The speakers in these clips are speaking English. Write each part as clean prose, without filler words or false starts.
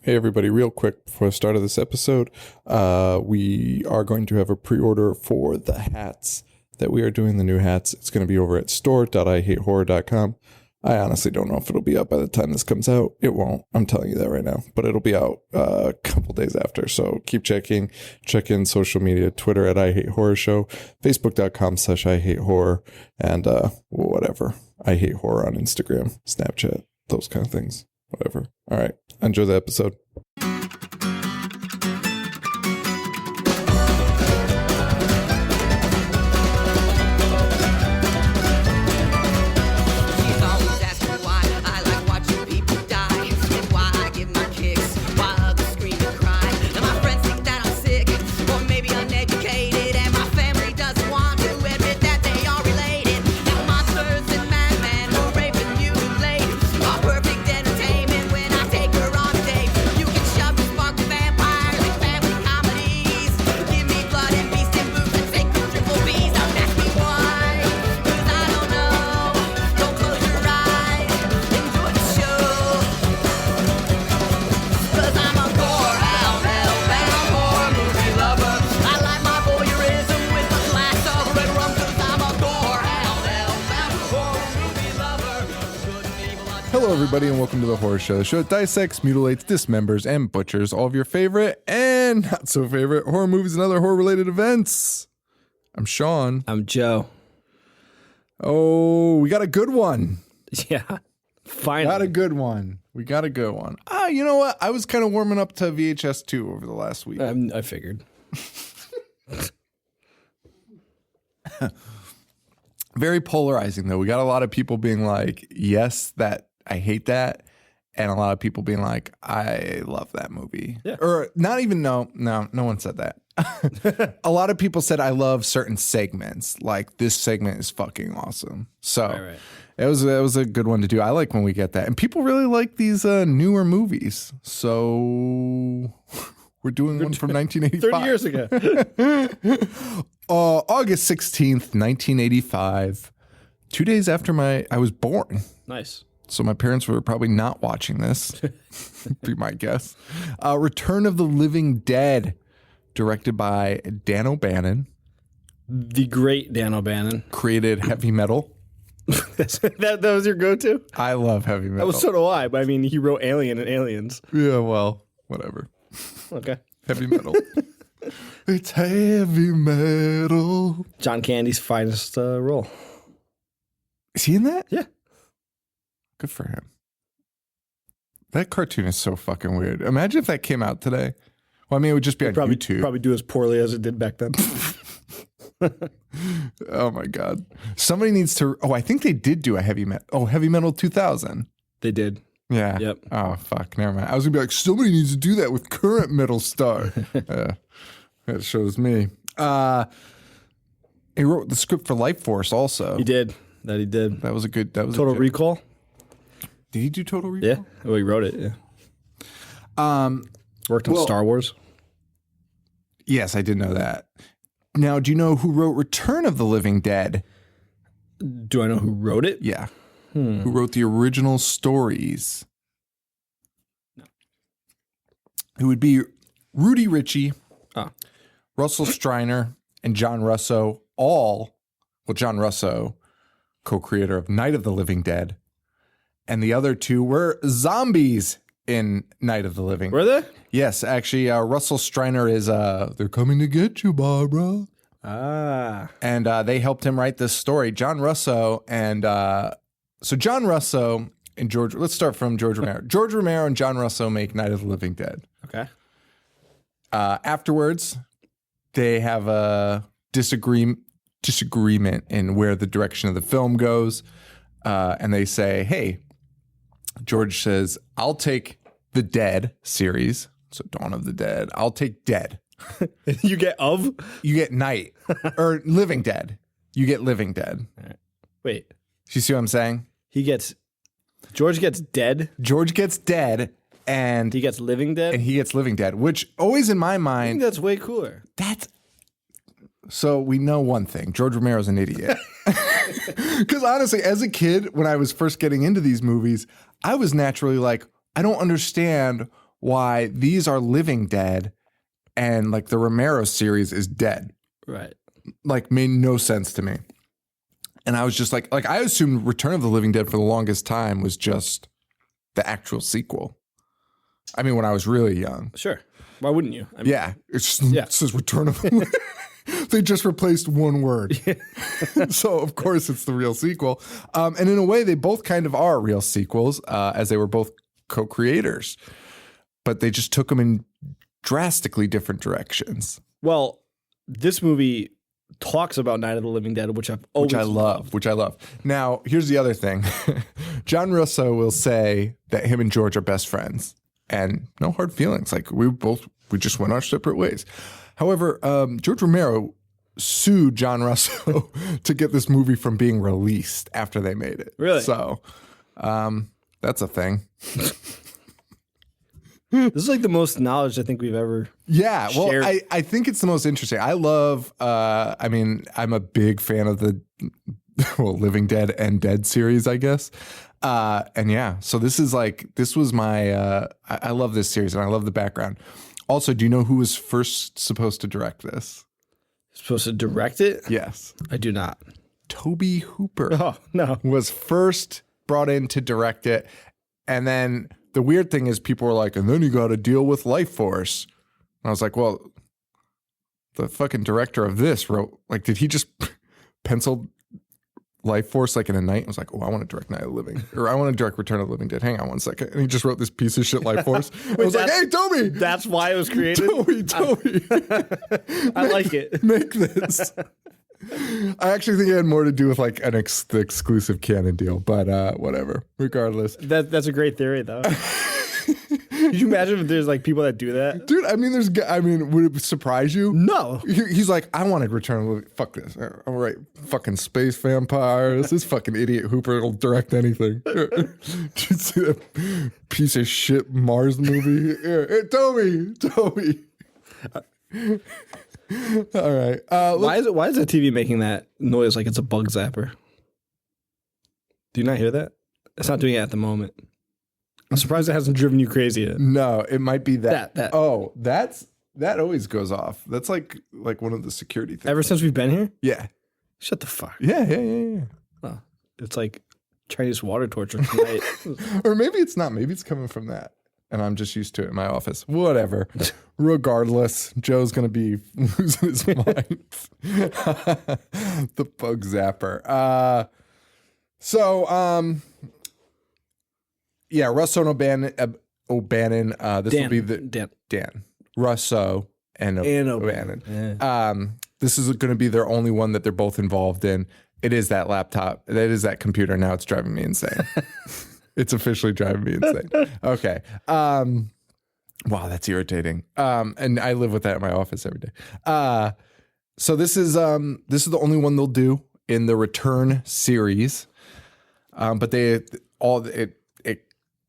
Hey everybody, real quick before the start of this episode, we are going to have a pre-order for the hats that we are doing, the new hats. It's going to be over at store.ihatehorror.com. I honestly don't know if it'll be up by the time this comes out. It won't. I'm telling you that right now. But it'll be out a couple days after. So keep checking. Check in social media, Twitter at I Hate Horror Show, Facebook.com/I Hate Horror, and whatever. I Hate Horror on Instagram, Snapchat, those kind of things. Whatever. All right. Enjoy the episode. Hello, everybody, and welcome to the Horror Show, the show that dissects, mutilates, dismembers, and butchers all of your favorite and not so favorite horror movies and other horror-related events. I'm Sean. I'm Joe. Oh, we got a good one. Yeah, finally. Got a good one. We got a good one. You know what? I was kind of warming up to VHS 2 over the last week. I figured. Very polarizing, though. We got a lot of people being like, yes, that I hate that. And a lot of people being like, I love that movie. Yeah. Or not even, no one said that. A lot of people said, I love certain segments. Like, this segment is fucking awesome. So Right. It was a good one to do. I like when we get that. And people really like these newer movies. So we're doing one from 1985. 30 years ago. August 16th, 1985. 2 days after I was born. Nice. So my parents were probably not watching this, be my guess. Return of the Living Dead, directed by Dan O'Bannon. The great Dan O'Bannon. Created heavy metal. that was your go-to? I love heavy metal. So do I, but I mean, he wrote Alien and Aliens. Yeah, well, whatever. Okay. Heavy metal. It's heavy metal. John Candy's finest role. Is he in that? Yeah. Good for him. That cartoon is so fucking weird. Imagine if that came out today. Well, I mean, it would just be on YouTube. Probably do as poorly as it did back then. Oh my God. Somebody needs to. Oh, I think they did do a heavy metal. Oh, Heavy Metal 2000. They did. Yeah. Yep. Oh, fuck. Never mind. I was going to be like, somebody needs to do that with current metal star. That shows me. He wrote the script for Life Force also. He did. He did. That was a good. Total Recall? Did he do Total Recall? Yeah. Well, he wrote it, yeah. Worked on Star Wars? Yes, I did know that. Now, do you know who wrote Return of the Living Dead? Do I know who wrote it? Yeah. Who wrote the original stories? No. It would be Rudy Ritchie, Oh. Russell Streiner, and John Russo, John Russo, co-creator of Night of the Living Dead, and the other two were zombies in Night of the Living Dead. Were they? Yes, actually, Russell Streiner is, they're coming to get you, Barbara. Ah. And they helped him write this story. John Russo and, so John Russo and let's start from George Romero. George Romero and John Russo make Night of the Living Dead. Okay. Afterwards, they have a disagreement in where the direction of the film goes. And they say, hey, George says, I'll take the Dead series. So Dawn of the Dead. I'll take Dead. You get of? You get Night. Or Living Dead. You get Living Dead. Right. Wait. Do you see what I'm saying? George gets Dead? George gets Dead. And he gets Living Dead? And he gets Living Dead, which always in my mind. I think that's way cooler. So we know one thing. George Romero's an idiot. Because honestly, as a kid, when I was first getting into these movies, I was naturally like, I don't understand why these are living dead and like the Romero series is dead. Right. Like made no sense to me. And I was just like I assumed Return of the Living Dead for the longest time was just the actual sequel. I mean, when I was really young. Sure. Why wouldn't you? I mean, Yeah. It says Return of the Living Dead. They just replaced one word. So, of course, it's the real sequel. And in a way, they both kind of are real sequels, as they were both co-creators. But they just took them in drastically different directions. Well, this movie talks about Night of the Living Dead, which I've always Which I love. Now, here's the other thing. John Russo will say that him and George are best friends and no hard feelings. Like we just went our separate ways. However, George Romero sued John Russo to get this movie from being released after they made it. Really? So that's a thing. This is like the most knowledge I think we've ever shared. I think it's the most interesting. I love, I'm a big fan of the Living Dead and Dead series, I guess. And yeah, so this was my, I love this series and I love the background. Also, do you know who was first supposed to direct this? Supposed to direct it? Yes. I do not. Toby Hooper. Oh, no. Was first brought in to direct it. And then the weird thing is people were like, and then you got to deal with Life Force. And I was like, well, the fucking director of this wrote, like, did he just pencil Life Force like in a night? I was like, oh, I want to direct Night of the Living, or I want to direct Return of the Living Dead. Hang on one second. And he just wrote this pice of shit Life Force. I was like, hey, Toby. That's why it was created? Toby. I like it. Make this. I actually think it had more to do with like the exclusive canon deal, but whatever. Regardless. That's a great theory, though. Could you imagine if there's like people that do that? Dude, would it surprise you? No. He's like, I wanted Return of the Living. Fuck this. All right, fucking space vampires. This fucking idiot Hooper will direct anything. Did you see that piece of shit Mars movie? Hey, Toby. All right. Why is the TV making that noise like it's a bug zapper? Do you not hear that? It's not doing it at the moment. I'm surprised it hasn't driven you crazy yet. No, it might be that. That. Oh, that always goes off. That's like one of the security things. Ever since we've been here? Yeah. Shut the fuck. Yeah. Oh, it's like Chinese water torture tonight. Or maybe it's not. Maybe it's coming from that. And I'm just used to it in my office. Whatever. Regardless, Joe's going to be losing his mind. The bug zapper. Yeah, Russo and O'Bannon. This will be Dan. Russo and O'Bannon. Yeah. This is going to be their only one that they're both involved in. It is that laptop. That is that computer. Now it's driving me insane. It's officially driving me insane. Okay. Wow, that's irritating. And I live with that in my office every day. So this is the only one they'll do in the Return series. But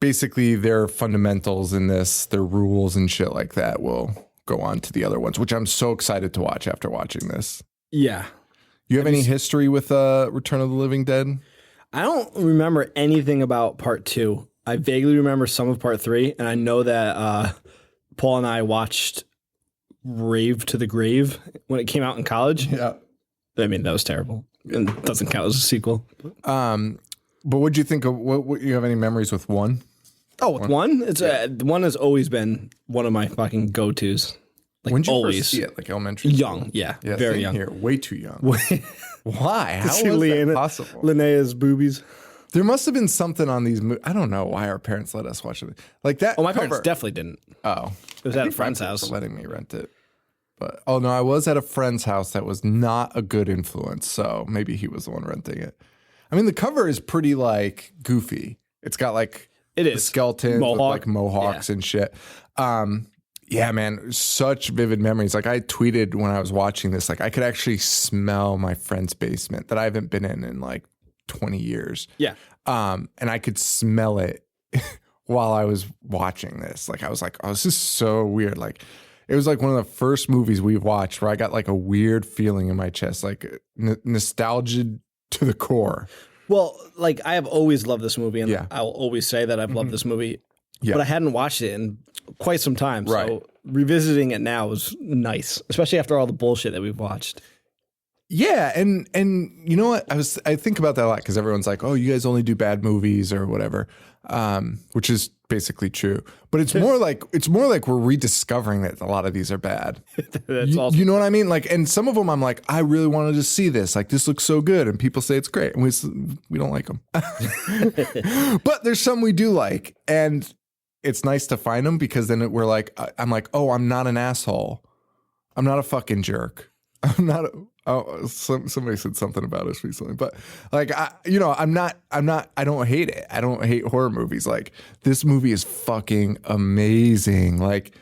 basically their fundamentals in this, their rules and shit like that will go on to the other ones, which I'm so excited to watch after watching this. Yeah. You have any history with Return of the Living Dead? I don't remember anything about part 2. I vaguely remember some of part 3, and I know that Paul and I watched Rave to the Grave when it came out in college. Yeah. I mean, that was terrible. And it doesn't count as a sequel. But what'd you think of, what you have any memories with 1? Oh, with 1? It's 1 has always been one of my fucking go-tos. Like, when did you always first see it? Like elementary? Young, yeah very young. Here, way too young. Why? How was that possible? Linnea's boobies. There must have been something on these movies. I don't know why our parents let us watch it. Like that. Oh, my parents definitely didn't. Oh. It was at a friend's house. Letting me rent it. But no, I was at a friend's house that was not a good influence. So maybe he was the one renting it. I mean, the cover is pretty like goofy. It's got like skeletons with like mohawks and shit. Yeah, man, such vivid memories. Like I tweeted when I was watching this, like I could actually smell my friend's basement that I haven't been in like 20 years. Yeah. And I could smell it while I was watching this. Like I was like, oh, this is so weird. Like it was like one of the first movies we've watched where I got like a weird feeling in my chest, like nostalgia to the core. Well, like I have always loved this movie, and I will always say that I've loved this movie. but I hadn't watched it in quite some time. Right. So revisiting it now was nice, especially after all the bullshit that we've watched. Yeah, and you know what? I think about that a lot because everyone's like, "Oh, you guys only do bad movies or whatever," which is basically true. But it's more like we're rediscovering that a lot of these are bad. That's awesome. You know what I mean? Like, and some of them I'm like, I really wanted to see this. Like, this looks so good, and people say it's great, and we don't like them. But there's some we do like, and it's nice to find them because then we're like, I'm like, oh, I'm not an asshole. I'm not a fucking jerk. I'm not. Somebody said something about us recently, but like, I'm not. I don't hate it. I don't hate horror movies. Like, this movie is fucking amazing. Like,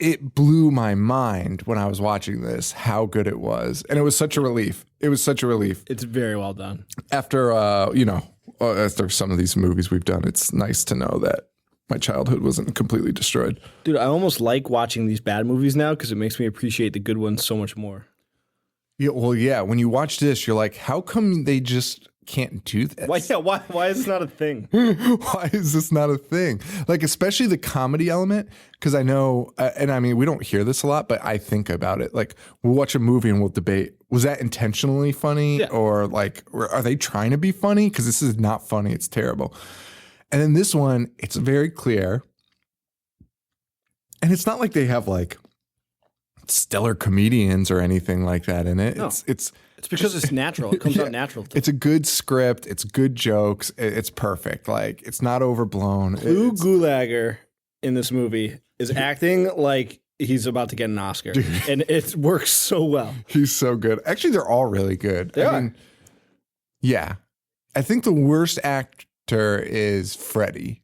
it blew my mind when I was watching this how good it was, and it was such a relief. It was such a relief. It's very well done. After after some of these movies we've done, it's nice to know that my childhood wasn't completely destroyed. Dude, I almost like watching these bad movies now because it makes me appreciate the good ones so much more. Yeah, well, yeah. When you watch this, you're like, how come they just can't do this? Why is this not a thing? Why is this not a thing? Like, especially the comedy element, because I know, and I mean, we don't hear this a lot, but I think about it. Like, we'll watch a movie and we'll debate, was that intentionally funny? Yeah. Or like, are they trying to be funny? Because this is not funny. It's terrible. And then this one, it's very clear. And it's not like they have like stellar comedians or anything like that in it. No. It's because it's natural. It comes out natural. It's a good script. It's good jokes. It's perfect. Like, it's not overblown. Lou Gulager in this movie is acting like he's about to get an Oscar. And it works so well. He's so good. Actually, they're all really good. They are. Mean, yeah. I think the worst actor is Freddie.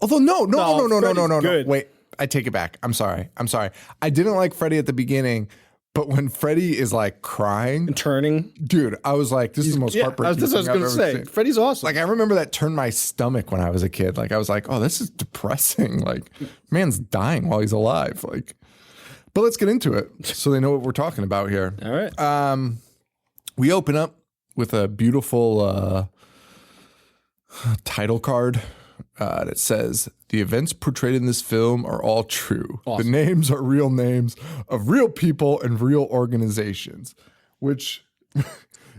Although, no. good. Wait, I take it back. I'm sorry. I didn't like Freddie at the beginning, but when Freddie is like crying And turning. dude, I was like, this is the most heartbreaking That's what I was thing going to I've ever say. seen. Freddie's awesome. Like, I remember that turned my stomach when I was a kid. Like, I was like, oh, this is depressing. Like, man's dying while he's alive. Like, but let's get into it so they know what we're talking about here. All right. We open up with a beautiful title card that says, the events portrayed in this film are all true. Awesome. The names are real names of real people and real organizations, which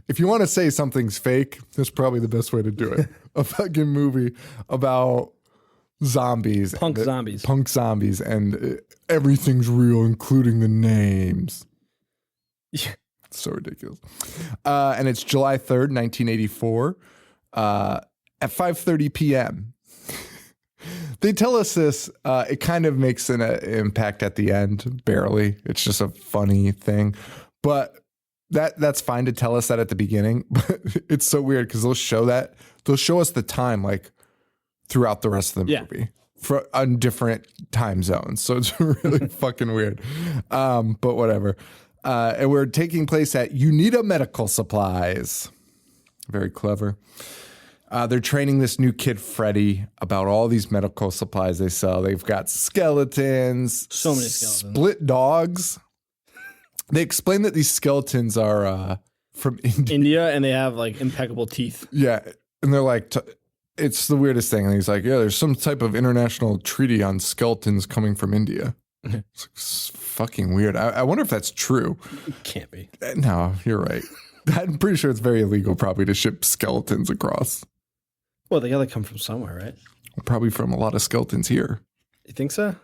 if you want to say something's fake, that's probably the best way to do it. A fucking movie about zombies. Punk zombies. And everything's real, including the names. Yeah. So ridiculous. And it's July 3rd, 1984 at 5:30 p.m. They tell us this. It kind of makes an impact at the end, barely. It's just a funny thing. But that's fine to tell us that at the beginning. But it's so weird because they'll show us the time like throughout the rest of the movie on different time zones. So it's really fucking weird. But whatever. And we're taking place at Unita Medical Supplies. Very clever. They're training this new kid, Freddie, about all these medical supplies they sell. They've got skeletons. So many skeletons. Split dogs. They explain that these skeletons are from India. And they have like impeccable teeth. Yeah. And they're like, it's the weirdest thing. And he's like, yeah, there's some type of international treaty on skeletons coming from India. It's fucking weird. I wonder if that's true. It can't be. No, you're right. I'm pretty sure it's very illegal probably to ship skeletons across. Well, they gotta come from somewhere, right? Probably from a lot of skeletons here. You think so?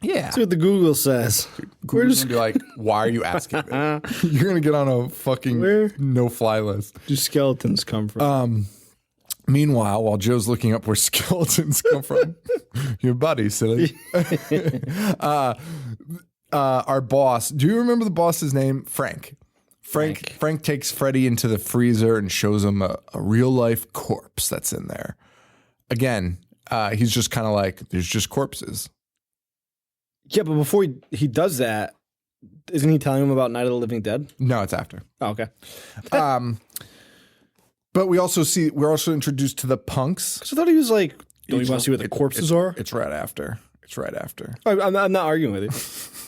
Yeah. See what the Google says. Google's gonna be like, why are you asking me? You're gonna get on a fucking no-fly list. Do skeletons come from? Meanwhile, while Joe's looking up where skeletons come from, your buddy, silly. Our boss. Do you remember the boss's name? Frank. Frank takes Freddie into the freezer and shows him a real life corpse that's in there. Again, he's just kind of like, there's just corpses. Yeah, but before he does that, isn't he telling him about Night of the Living Dead? No, it's after. Oh, okay. But we're also introduced to the punks. So I thought he was like, don't you want to see what the corpses are? It's right after. I'm not arguing with you.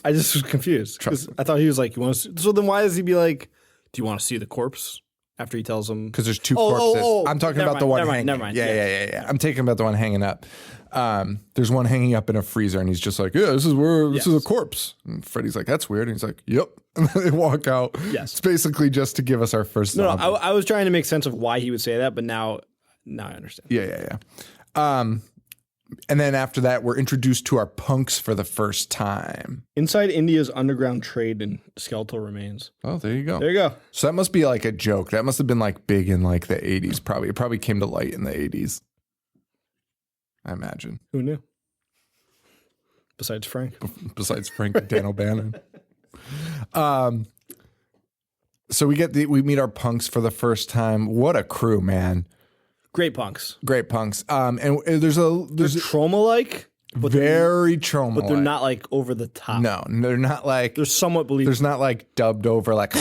I just was confused. Trust me. I thought he was like, you want to see? So then why does he be like, do you want to see the corpse? after he tells him. Because there's two corpses. I'm talking about the one hanging. Never mind. Yeah. I'm talking about the one hanging up. There's one hanging up in a freezer, and he's just like, yeah, this is a corpse. And Freddy's like, that's weird. And he's like, yep. And then they walk out. Yes. It's basically just to give us our first. No, I was trying to make sense of why he would say that, but now I understand. Yeah. And then after that, we're introduced to our punks for the first time. Inside India's underground trade in skeletal remains. Oh, there you go. There you go. So that must be like a joke. That must have been like big in like the 80s, probably. It probably came to light in the 80s. I imagine. Who knew? Besides Frank. Besides Frank and Dan O'Bannon. So we meet our punks for the first time. What a crew, man. Great punks. And there's trauma-like, but very trauma, but they're not like over the top. No, they're not like. They're somewhat believable. There's not like dubbed over like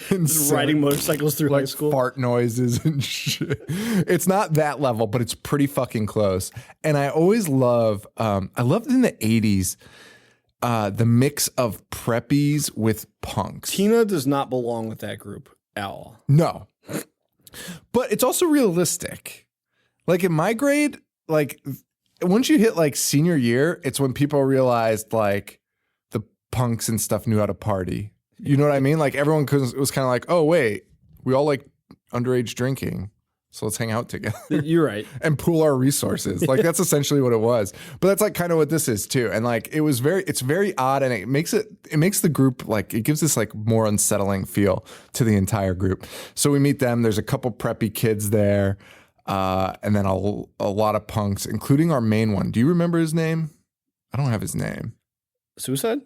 Just riding motorcycles through like high school, fart noises and shit. It's not that level, but it's pretty fucking close. And I always love. I loved in the '80s. The mix of preppies with punks. Tina does not belong with that group at all. No. But it's also realistic. Like in my grade, like once you hit like senior year, it's when people realized like the punks and stuff knew how to party. You know what I mean? Like everyone was kind of like, oh, wait, we all like underage drinking. So let's hang out together. You're right. And pool our resources. Like that's essentially what it was. But that's like kind of what this is too. And like it's very odd, and it makes the group like it gives this like more unsettling feel to the entire group. So we meet them. There's a couple preppy kids there, and then a lot of punks, including our main one. Do you remember his name? I don't have his name. Suicide.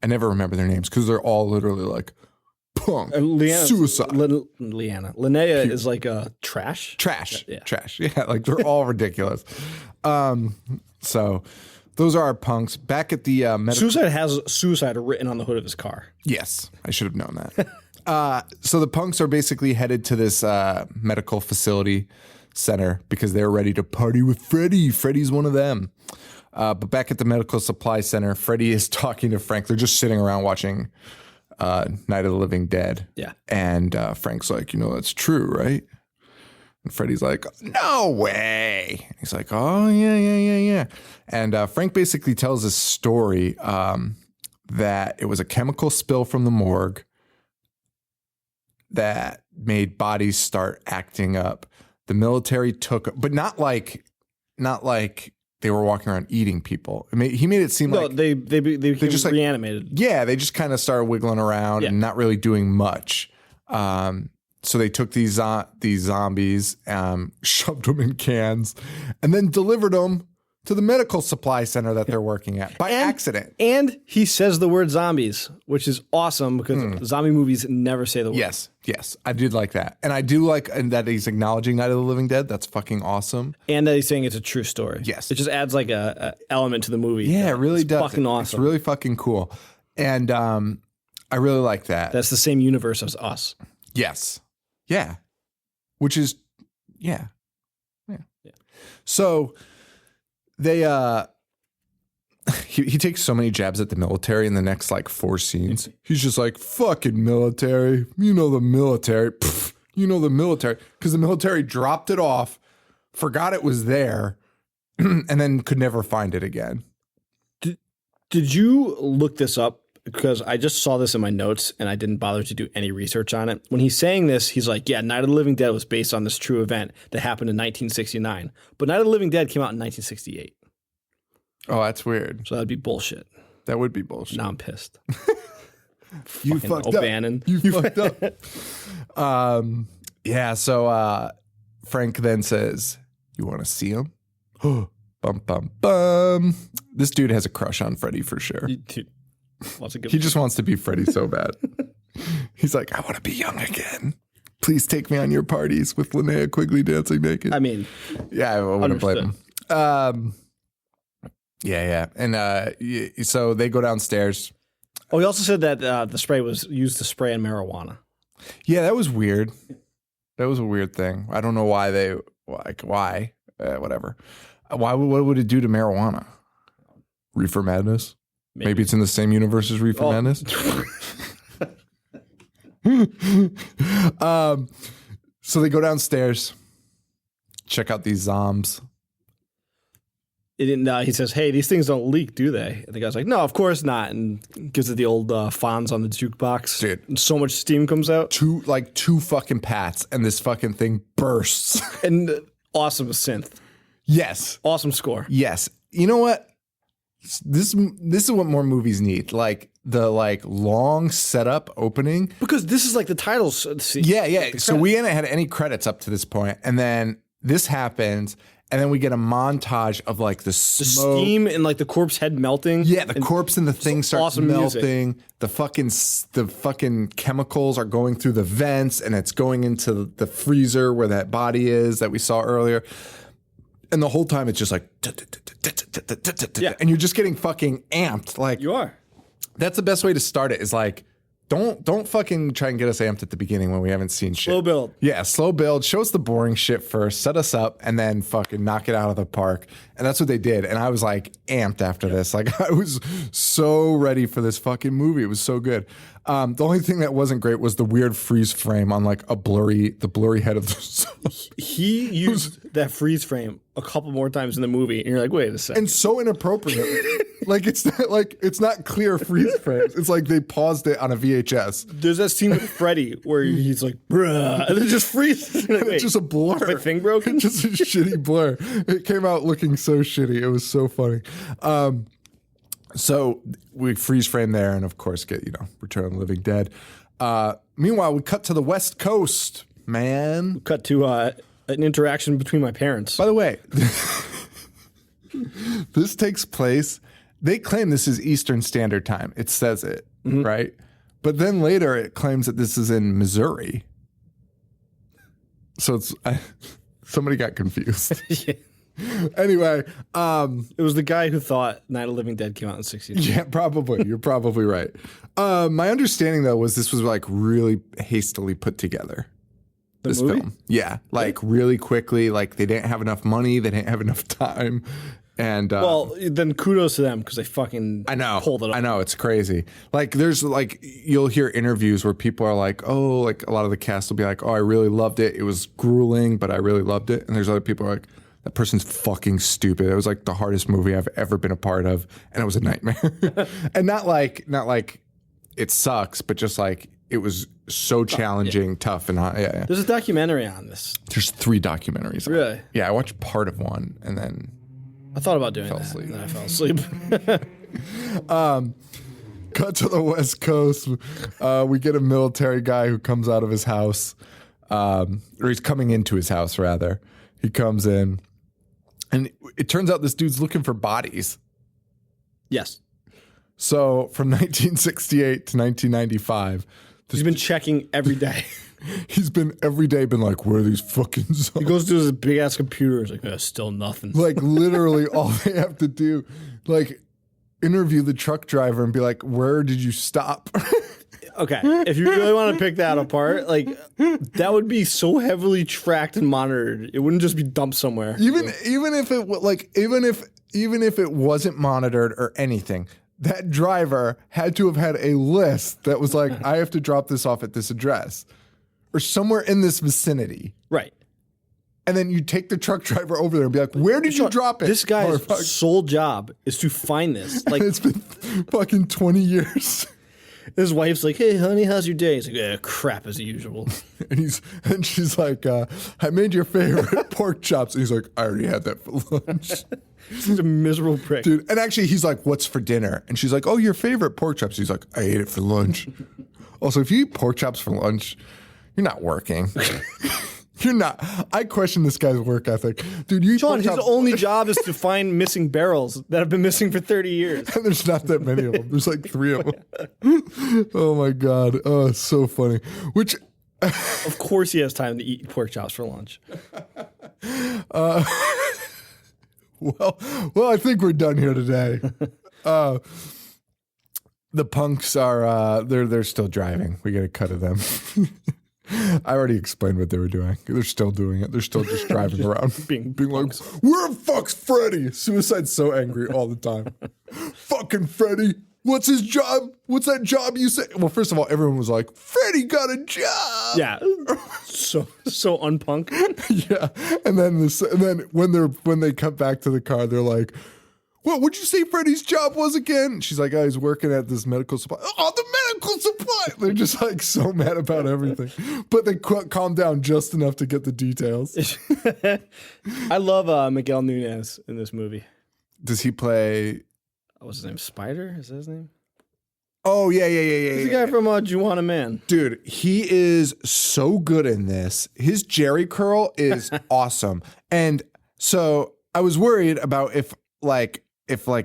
I never remember their names because they're all literally like punk, suicide. Linnea is like a trash. Trash. Yeah, like they're all ridiculous. So those are our punks. Back at the Suicide has suicide written on the hood of his car. Yes, I should have known that. So the punks are basically headed to this medical facility center because they're ready to party with Freddy. Freddy's one of them. But back at the medical supply center, Freddy is talking to Frank. They're just sitting around watching Night of the Living Dead. Yeah. And Frank's like, that's true, right? And Freddy's like, no way. He's like, oh, yeah. And Frank basically tells this story that it was a chemical spill from the morgue that made bodies start acting up. The military took, but not like they were walking around eating people. He made it seem like they became just reanimated. Like, yeah, they just kind of started wiggling around and not really doing much. So they took these zombies, shoved them in cans, and then delivered them to the medical supply center that they're working at by accident. And he says the word zombies, which is awesome because zombie movies never say the word. Yes. I did like that. And I do like that he's acknowledging Night of the Living Dead. That's fucking awesome. And that he's saying it's a true story. Yes. It just adds like a element to the movie. Yeah, it really does. Fucking awesome. It's really fucking cool. And I really like that. That's the same universe as us. Yes. Yeah. Which is, yeah. So they he takes so many jabs at the military in the next like 4 scenes. He's just like, fucking military. The military. Pfft, the military. Because the military dropped it off, forgot it was there, and then could never find it again. Did you look this up? Because I just saw this in my notes and I didn't bother to do any research on it. When he's saying this, he's like, yeah, Night of the Living Dead was based on this true event that happened in 1969. But Night of the Living Dead came out in 1968. Oh, that's weird. So that'd be bullshit. That would be bullshit. Now I'm pissed. You fucked O'Bannon. up. You fucked up. Yeah, so Frank then says, you want to see him? Bum, bum, bum. This dude has a crush on Freddy for sure. He just wants to be Freddy so bad. He's like, I want to be young again. Please take me on your parties with Linnea Quigley dancing naked. I mean, yeah, I wouldn't blame him. Yeah. And so they go downstairs. Oh, he also said that the spray was used to spray in marijuana. Yeah, that was weird. That was a weird thing. I don't know why why? Whatever. What would it do to marijuana? Reefer Madness? Maybe it's in the same universe as Reefer Madness. So they go downstairs, check out these zombs. It didn't, he says, hey, these things don't leak, do they? And the guy's like, no, of course not. And gives it the old Fonz on the jukebox. Dude. And so much steam comes out. Two fucking pats, and this fucking thing bursts. And awesome synth. Yes. Awesome score. Yes. You know what? This is what more movies need. Like the long setup opening. Because this is like the title scene. Yeah. So we hadn't had any credits up to this point, and then this happens. And then we get a montage of like the smoke. Steam and like the corpse head melting. Yeah, the corpse and the thing starts awesome melting. Music. The fucking chemicals are going through the vents, and it's going into the freezer where that body is that we saw earlier. And the whole time it's just like, and you're just getting fucking amped. Like You are. That's the best way to start it. Is like, don't fucking try and get us amped at the beginning when we haven't seen shit. Slow build. Yeah, slow build. Show us the boring shit first. Set us up, and then fucking knock it out of the park. And that's what they did. And I was like amped after this. Like I was so ready for this fucking movie. It was so good. The only thing that wasn't great was the weird freeze frame on like the blurry head of the. He used that freeze frame a couple more times in the movie, and you're like, wait a second. And so inappropriate. It's not clear freeze frames. It's like they paused it on a VHS. There's that scene with Freddy where he's like, bruh, and it just freezes. Like, It's just a blur. my thing broken? It's just a shitty blur. It came out looking so shitty. It was so funny. So we freeze frame there, and of course get Return of the Living Dead. Meanwhile, we cut to the West Coast, man. Cut to an interaction between my parents. By the way, this takes place. They claim this is Eastern Standard Time. It says it, right? But then later it claims that this is in Missouri. So somebody got confused. Yeah. Anyway, It was the guy who thought Night of the Living Dead came out in 1969. yeah, probably. You're probably right. My understanding though was this was like really hastily put together. This movie? film. Yeah, like really quickly. Like they didn't have enough money. They didn't have enough time. And Well, then kudos to them because they fucking pulled it off. I know, it's crazy. Like there's like you'll hear interviews where people are like, oh, like a lot of the cast will be like, oh, I really loved it. It was grueling, but I really loved it. And there's other people who are like, that person's fucking stupid. It was like the hardest movie I've ever been a part of, and it was a nightmare. And not like it sucks, but just like it was so challenging, tough, and hot. Yeah. There's a documentary on this. There's 3 documentaries. Really? Yeah, I watched part of one and then I thought about doing that, asleep. and then I fell asleep. cut to the West Coast. We get a military guy who comes out of his house, or he's coming into his house rather. He comes in, and it turns out this dude's looking for bodies. Yes. So from 1968 to 1995, He's been checking every day. he's been every day been like, where are these fucking He zombies? goes to his big ass computer. He's like, still nothing. Like literally all they have to do, like interview the truck driver and be like, where did you stop? Okay, if you really want to pick that apart, like that would be so heavily tracked and monitored. It wouldn't just be dumped somewhere. even if it even if it wasn't monitored or anything, that driver had to have had a list that was like, I have to drop this off at this address or somewhere in this vicinity. Right. And then you take the truck driver over there and be like, where did you drop it? This guy's motherfucker? sole job is to find this. Like It's been fucking 20 years. his wife's like, hey, honey, how's your day? He's like, crap as usual. And she's like, I made your favorite pork chops. And he's like, I already had that for lunch. He's a miserable prick. Dude, and actually he's like, what's for dinner? And she's like, oh, your favorite pork chops. He's like, I ate it for lunch. Also, if you eat pork chops for lunch, you're not working. You're not. I question this guy's work ethic. Dude, you eat Sean, pork his chops. only job is to find missing barrels that have been missing for 30 years. And there's not that many of them. There's like 3 of them. Oh my God. Oh, it's so funny. Which, Of course he has time to eat pork chops for lunch. well, I think we're done here today. The punks are, they're still driving. We get a cut of them. I already explained what they were doing. They're still doing it. They're still just driving around. being like, where the fuck's Freddy? Suicide's so angry all the time. Fucking Freddy. What's his job? What's that job you say? Well, first of all, everyone was like, Freddy got a job. Yeah. So unpunk. Yeah. And then when they come back to the car, they're like, what would you say Freddy's job was again? She's like, he's working at this medical supply. Oh, the medical supply. They're just like so mad about everything. But they calm down just enough to get the details. I love Miguel Nunez in this movie. Does he play? What's his name? Spider? Is that his name? Oh, yeah. He's the guy from Juwanna Mann. Dude, he is so good in this. His Jerry curl is awesome. And so I was worried about if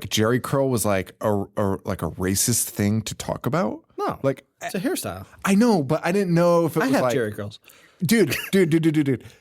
Jerry curl was like a racist thing to talk about. No, like it's a hairstyle. I know, but I didn't know if it was I have like Jerry curls. Dude.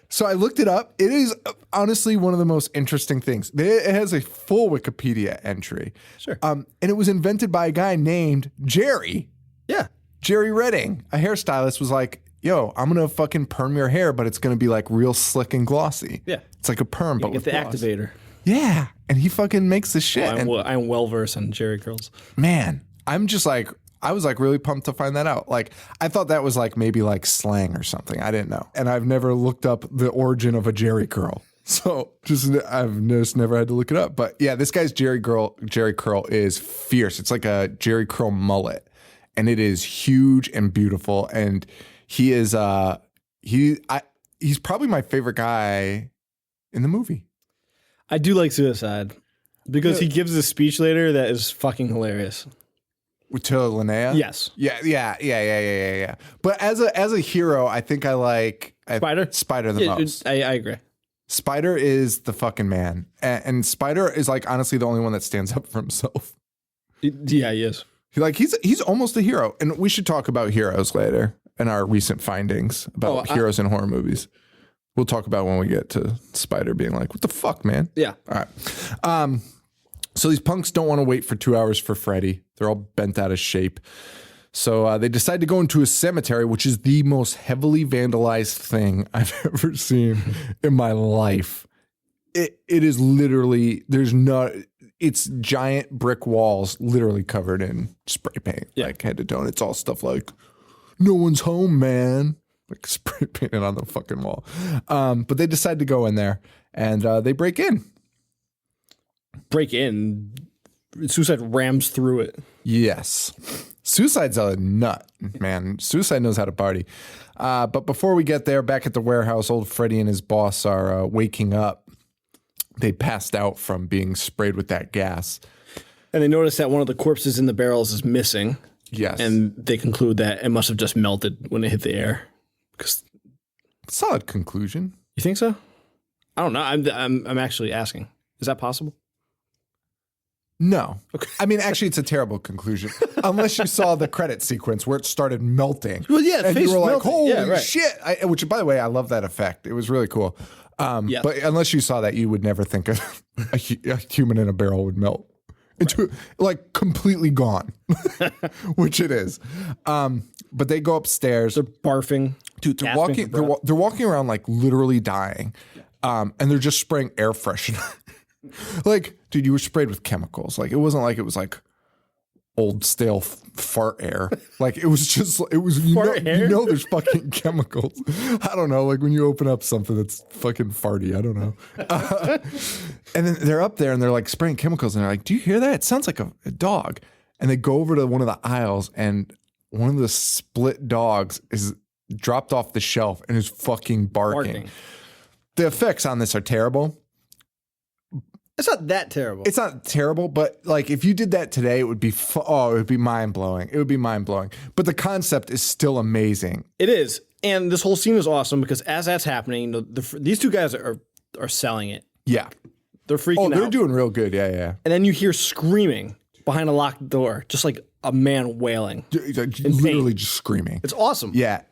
So I looked it up. It is honestly one of the most interesting things. It has a full Wikipedia entry. Sure. And it was invented by a guy named Jerry. Yeah. Jerry Redding, a hairstylist, was like, yo, I'm going to fucking perm your hair, but it's going to be like real slick and glossy. Yeah. It's like a perm, but Get with the gloss. activator. Yeah. And he fucking makes the shit. I'm well versed on Jerry curls. Man, I'm just like, I was like really pumped to find that out. Like, I thought that was like maybe like slang or something. I didn't know. And I've never looked up the origin of a Jerry curl. So I've just never had to look it up. But yeah, this guy's Jerry curl is fierce. It's like a Jerry curl mullet. And it is huge and beautiful. And he is he's probably my favorite guy in the movie. I do like Suicide because he gives a speech later that is fucking hilarious. With Linnea? Yes. Yeah. But as a hero, I think I like Spider the most. I agree. Spider is the fucking man. And Spider is like honestly the only one that stands up for himself. Yeah, he is. He's almost a hero. And we should talk about heroes later in our recent findings about heroes in horror movies. We'll talk about when we get to Spider being like, what the fuck, man? Yeah. All right. So these punks don't want to wait for 2 hours for Freddy. They're all bent out of shape. So they decide to go into a cemetery, which is the most heavily vandalized thing I've ever seen in my life. It is literally, it's giant brick walls literally covered in spray paint, like head to toe. And it's all stuff like, no one's home, man. Like spray painted on the fucking wall. But they decide to go in there and they break in. Suicide rams through it. Yes. Suicide's a nut, man. Suicide knows how to party. But before we get there, back at the warehouse, old Freddy and his boss are waking up. They passed out from being sprayed with that gas. And they notice that one of the corpses in the barrels is missing. Yes. And they conclude that it must have just melted when it hit the air. Solid conclusion. You think so? I don't know. I'm actually asking. Is that possible? No. Okay. I mean, actually, it's a terrible conclusion. Unless you saw the credit sequence where it started melting. Well, yeah, and you were like, melting. holy shit. Which, by the way, I love that effect. It was really cool. But unless you saw that, you would never think a human in a barrel would melt. Into like completely gone, which it is. But they go upstairs. They're barfing. Dude, they're walking. They're walking around like literally dying, and they're just spraying air freshener. Like, dude, you were sprayed with chemicals. Like, it wasn't like it was like old stale fart air. Like, it was just, it was, you know, there's fucking chemicals. I don't know. Like when you open up something that's fucking farty, I don't know. And then they're up there and they're like spraying chemicals and they're like, do you hear that? It sounds like a dog. And they go over to one of the aisles and one of the split dogs is dropped off the shelf and is fucking barking. The effects on this are terrible. It's not that terrible. It's not terrible, but like if you did that today, it would be it would be mind blowing. It would be mind blowing. But the concept is still amazing. It is, and this whole scene is awesome because as that's happening, these two guys are selling it. Yeah, they're freaking out. They're doing real good. Yeah. And then you hear screaming behind a locked door, just like a man wailing, literally just screaming. It's awesome. Yeah.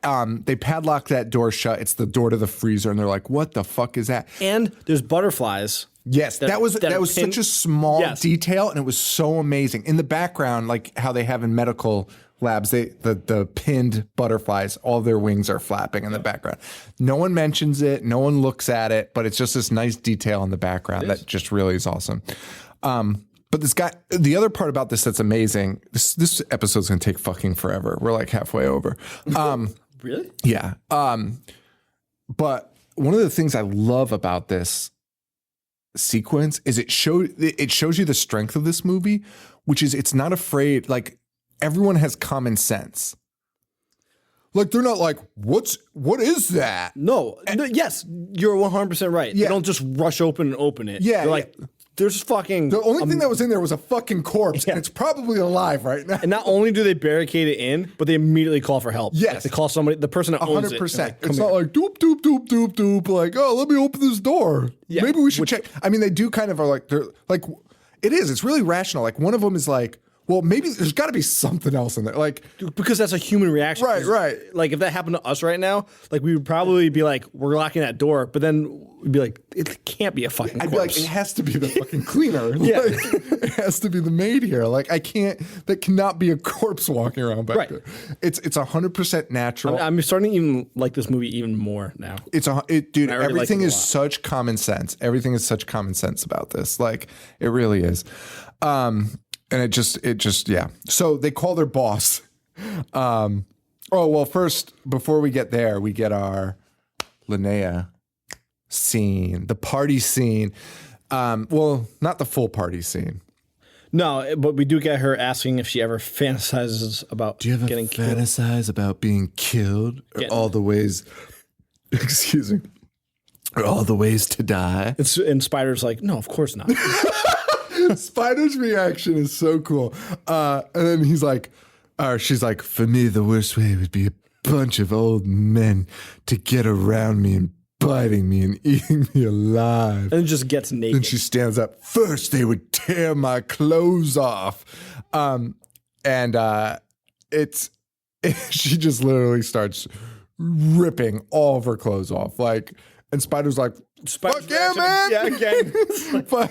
They padlock that door shut. It's the door to the freezer, and they're like, "What the fuck is that?" And there's butterflies. Yes, that was such a small detail, and it was so amazing. In the background, like how they have in medical labs, the pinned butterflies, all their wings are flapping in the background. No one mentions it, no one looks at it, but it's just this nice detail in the background that just really is awesome. But this guy, the other part about this that's amazing, this episode's going to take fucking forever. We're like halfway over. Really? Yeah. But one of the things I love about this sequence is it shows you the strength of this movie, which is it's not afraid. Like everyone has common sense. Like they're not like, what is that? No. Yes, you're 100% right. Yeah. They don't just rush open and open it. Yeah, They're like, there's fucking. The only thing that was in there was a fucking corpse, and it's probably alive right now. And not only do they barricade it in, but they immediately call for help. Yes. Like they call somebody, the person that owns 100%. it. It's not like doop, doop, doop, doop, doop. Like, oh, let me open this door. Yeah. Maybe we should check. I mean, they do kind of are like, they're like, it is. It's really rational. Like one of them is like, well, maybe there's got to be something else in there. Like, Because that's a human reaction. Right, 'Cause, right. Like if that happened to us right now, like we would probably be like, we're locking that door, but then we'd be like, it can't be a fucking I'd corpse. be like, it has to be the fucking cleaner. Yeah. Like, it has to be the maid here. Like, that cannot be a corpse walking around back Right. there. It's 100% natural. I'm starting to even like this movie even more now. Dude, I already everything like it a is lot. such common sense. Everything is such common sense about this. Like, it really is. And it just, yeah. So they call their boss. First, before we get there, we get our Linnea scene, the party scene. Not the full party scene. No, but we do get her asking if she ever fantasizes about getting killed. fantasize about being killed or all the ways, excuse me, or all the ways to die? And Spider's like, no, of course not. Spider's reaction is so cool. And then he's like, she's like, for me, the worst way would be a bunch of old men to get around me and biting me and eating me alive. And just gets naked. Then she stands up. First, they would tear my clothes off. She just literally starts ripping all of her clothes off. Like, and Spider's like, fuck yeah, man. Yeah, again.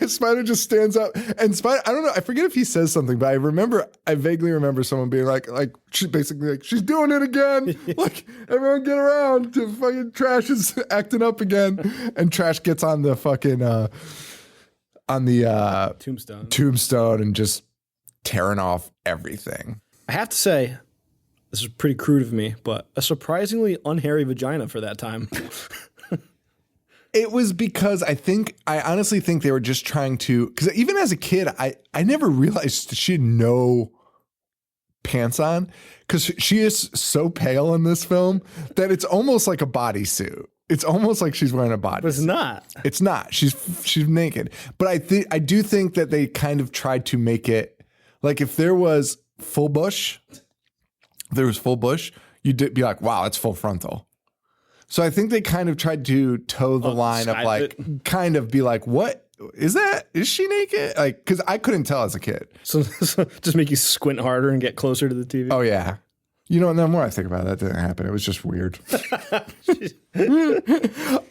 Spider just stands up, and Spider, I don't know, I forget if he says something, but I vaguely remember someone being like she basically like, she's doing it again. Like, everyone get around to fucking Trash is acting up again, and Trash gets on the fucking tombstone and just tearing off everything. I have to say, this is pretty crude of me, but a surprisingly unhairy vagina for that time. It was because I honestly think they were just trying to, because even as a kid, I never realized she had no pants on, because she is so pale in this film that it's almost like a bodysuit. It's almost like she's wearing a body. But it's not. It's not. She's naked. But I do think that they kind of tried to make it like if there was full bush, you'd be like, wow, it's full frontal. So I think they kind of tried to toe the line of like, kind of be like, what is that? Is she naked? Like, because I couldn't tell as a kid. So just make you squint harder and get closer to the TV. Oh, yeah. You know, and the more I think about it, that didn't happen. It was just weird. But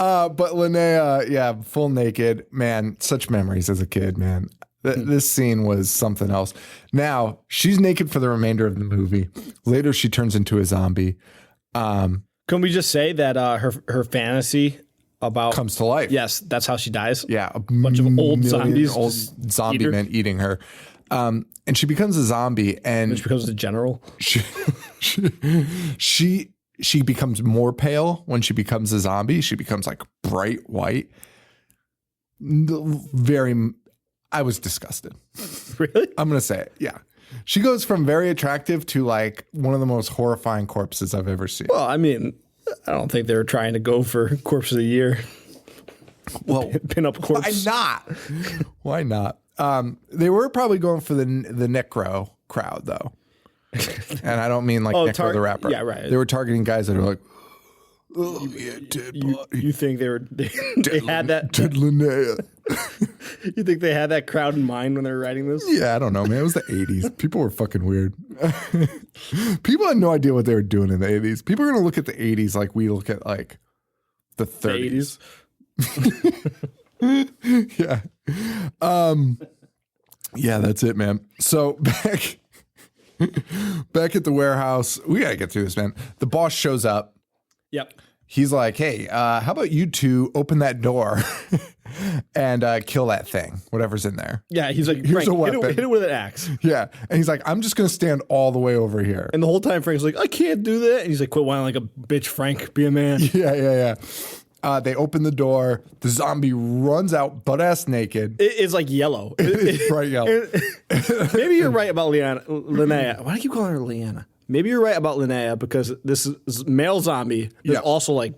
Linnea, yeah, full naked. Man, such memories as a kid, man. This scene was something else. Now, she's naked for the remainder of the movie. Later, she turns into a zombie. Can we just say that her fantasy about Comes to life. Yes, that's how she dies. Yeah, a bunch of old zombies old just zombie eat her. men eating her. And she becomes a zombie, and Which becomes the general. she becomes more pale when she becomes a zombie. She becomes like bright white. I was disgusted. Really? I'm gonna say it. Yeah, she goes from very attractive to like one of the most horrifying corpses I've ever seen. Well, I mean, I don't think they were trying to go for corpse of the year. Well, Pin up corpse. why not? Why not? They were probably going for the necro crowd though, and I don't mean like Necro the rapper. Yeah, right. They were targeting guys that are like, oh yeah, dead body. You think they had that? Dead Linnea. You think they had that crowd in mind when they were writing this? Yeah, I don't know, man. It was the 80s. People were fucking weird. People had no idea what they were doing in the 80s. People are going to look at the 80s like we look at like the 30s. Yeah. Yeah, that's it, man. So back at the warehouse, we got to get through this, man. The boss shows up. Yep. he's like, hey, how about you two open that door and kill that thing, whatever's in there. Yeah, he's like, Here's Frank, a weapon. hit it with an axe. Yeah. And he's like, I'm just going to stand all the way over here. And the whole time Frank's like, I can't do that. And he's like, quit whining like a bitch, Frank. Be a man. Yeah. They open the door. The zombie runs out butt-ass naked. It's like yellow. It's bright yellow. Maybe you're right about Linnea. Why do I keep calling her Leanna? Maybe you're right about Linnea because this is male zombie. There's also like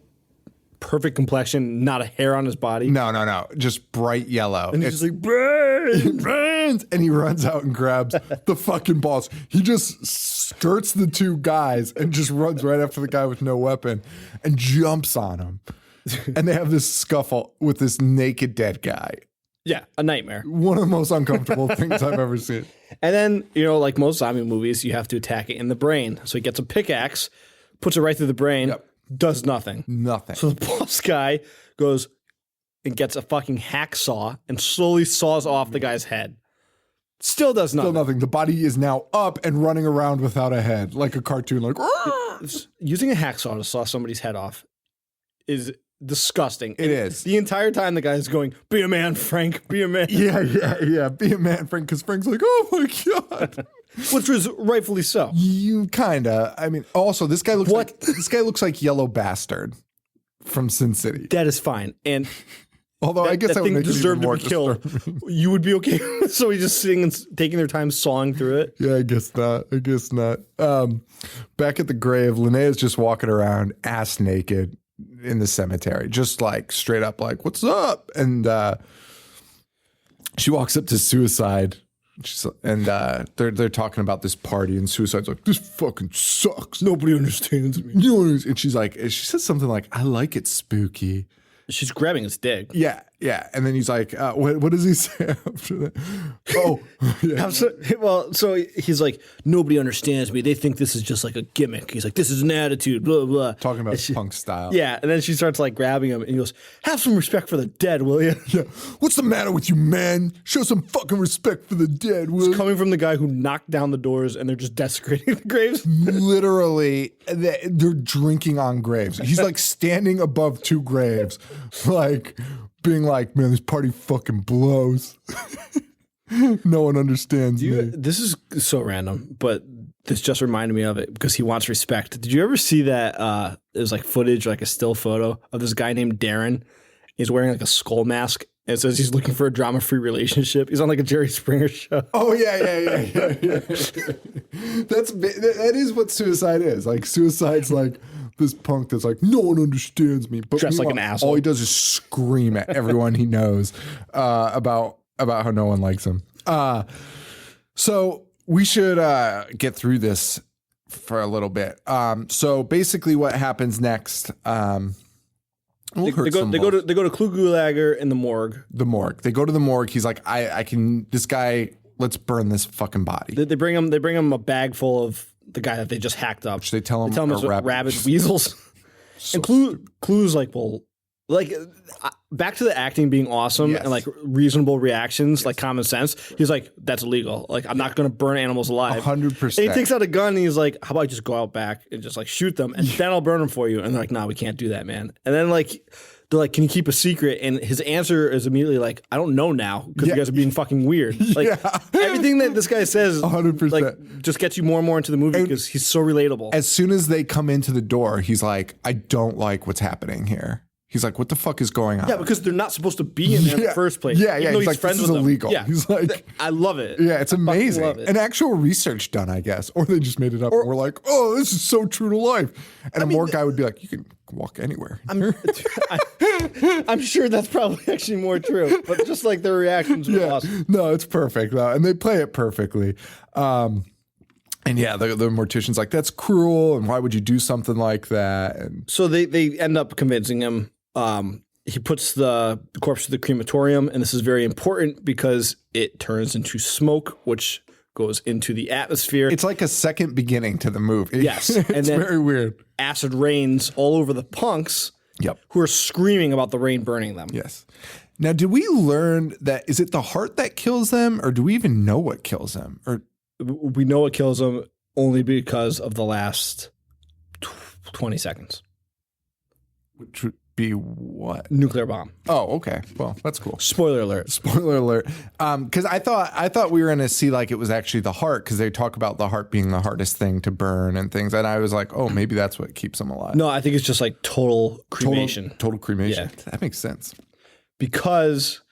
perfect complexion, not a hair on his body. No. Just bright yellow. And he's just like, burns. And he runs out and grabs the fucking balls. He just skirts the two guys and just runs right after the guy with no weapon and jumps on him. And they have this scuffle with this naked dead guy. Yeah, a nightmare. One of the most uncomfortable things I've ever seen. And then, like most zombie movies, you have to attack it in the brain. So he gets a pickaxe, puts it right through the brain, does nothing. Nothing. So the boss guy goes and gets a fucking hacksaw and slowly saws off the guy's head. Still does nothing. Still nothing. The body is now up and running around without a head, like a cartoon, like. Using a hacksaw to saw somebody's head off is disgusting. It is. The entire time the guy's going, be a man, Frank, be a man. Yeah. Be a man, Frank, because Frank's like, oh my God. Which was rightfully so. You kinda. I mean, also this guy looks like Yellow Bastard from Sin City. That is fine. And although I guess that would thing make it even deserved to more be killed. You would be okay with somebody just sitting and taking their time sawing through it? Yeah, I guess not. Back at the grave, Linnea's just walking around ass naked in the cemetery, just like straight up like, what's up? And she walks up to Suicide and they're talking about this party, and Suicide's like, this fucking sucks. Nobody understands me. And she's like, she says something like, I like it spooky. She's grabbing his dick. Yeah. And then he's like, what does he say after that? Oh, yeah. So he's like, nobody understands me. They think this is just like a gimmick. He's like, this is an attitude, blah, blah. Talking about punk style. Yeah. And then she starts like grabbing him and he goes, have some respect for the dead, will you? Yeah. What's the matter with you, man? Show some fucking respect for the dead, will you? It's coming from the guy who knocked down the doors and they're just desecrating the graves. Literally, they're drinking on graves. He's like standing above two graves, like being like, man, this party fucking blows. No one understands me. This is so random, but this just reminded me of it because he wants respect. Did you ever see that? There's like footage, like a still photo of this guy named Darren. He's wearing like a skull mask. And it says he's looking for a drama-free relationship. He's on like a Jerry Springer show. Oh yeah. That is what Suicide is. Like Suicide's like this punk that's like, no one understands me. But dressed like an asshole. All he does is scream at everyone he knows about how no one likes him. So we should get through this for a little bit. So basically, what happens next? They go to Klugulager in the morgue. The morgue. They go to the morgue. He's like, I can. This guy. Let's burn this fucking body. They bring him a bag full of the guy that they just hacked up. Which they tell him it's rabid weasels. And Clue's like, well, like back to the acting being awesome and like reasonable reactions, like common sense. He's like, that's illegal. Like, I'm not going to burn animals alive. 100%. And he takes out a gun and he's like, how about I just go out back and just like shoot them and then I'll burn them for you. And they're like, nah, we can't do that, man. And then like, they're like, can you keep a secret? And his answer is immediately like, I don't know now because you guys are being fucking weird. Like everything that this guy says 100%. like just gets you more and more into the movie because he's so relatable. As soon as they come into the door, he's like, I don't like what's happening here. He's like, what the fuck is going on? Yeah, because they're not supposed to be in there in the first place. Yeah. He's like, friends this is with them. illegal. Yeah. He's like, I love it. yeah, it's amazing. Love it. And actual research done, I guess. Or they just made it up and we're like, oh, this is so true to life. And more guy would be like, you can walk anywhere. I'm sure that's probably actually more true. But just like their reactions were awesome. No, it's perfect. And they play it perfectly. And yeah, the mortician's like, that's cruel. And why would you do something like that? And so they end up convincing him. He puts the corpse to the crematorium, and this is very important because it turns into smoke, which goes into the atmosphere. It's like a second beginning to the movie. Yes. It's and then very weird. Acid rains all over the punks who are screaming about the rain burning them. Yes. Now, did we learn that, is it the heart that kills them, or do we even know what kills them? Or we know it kills them only because of the last 20 seconds. Which would be what? Nuclear bomb. Oh, okay. Well, that's cool. Spoiler alert. Spoiler alert. Because I thought we were going to see like it was actually the heart, because they talk about the heart being the hardest thing to burn and things. And I was like, oh, maybe that's what keeps them alive. No, I think it's just like total cremation. Total cremation. Yeah. That makes sense. Because,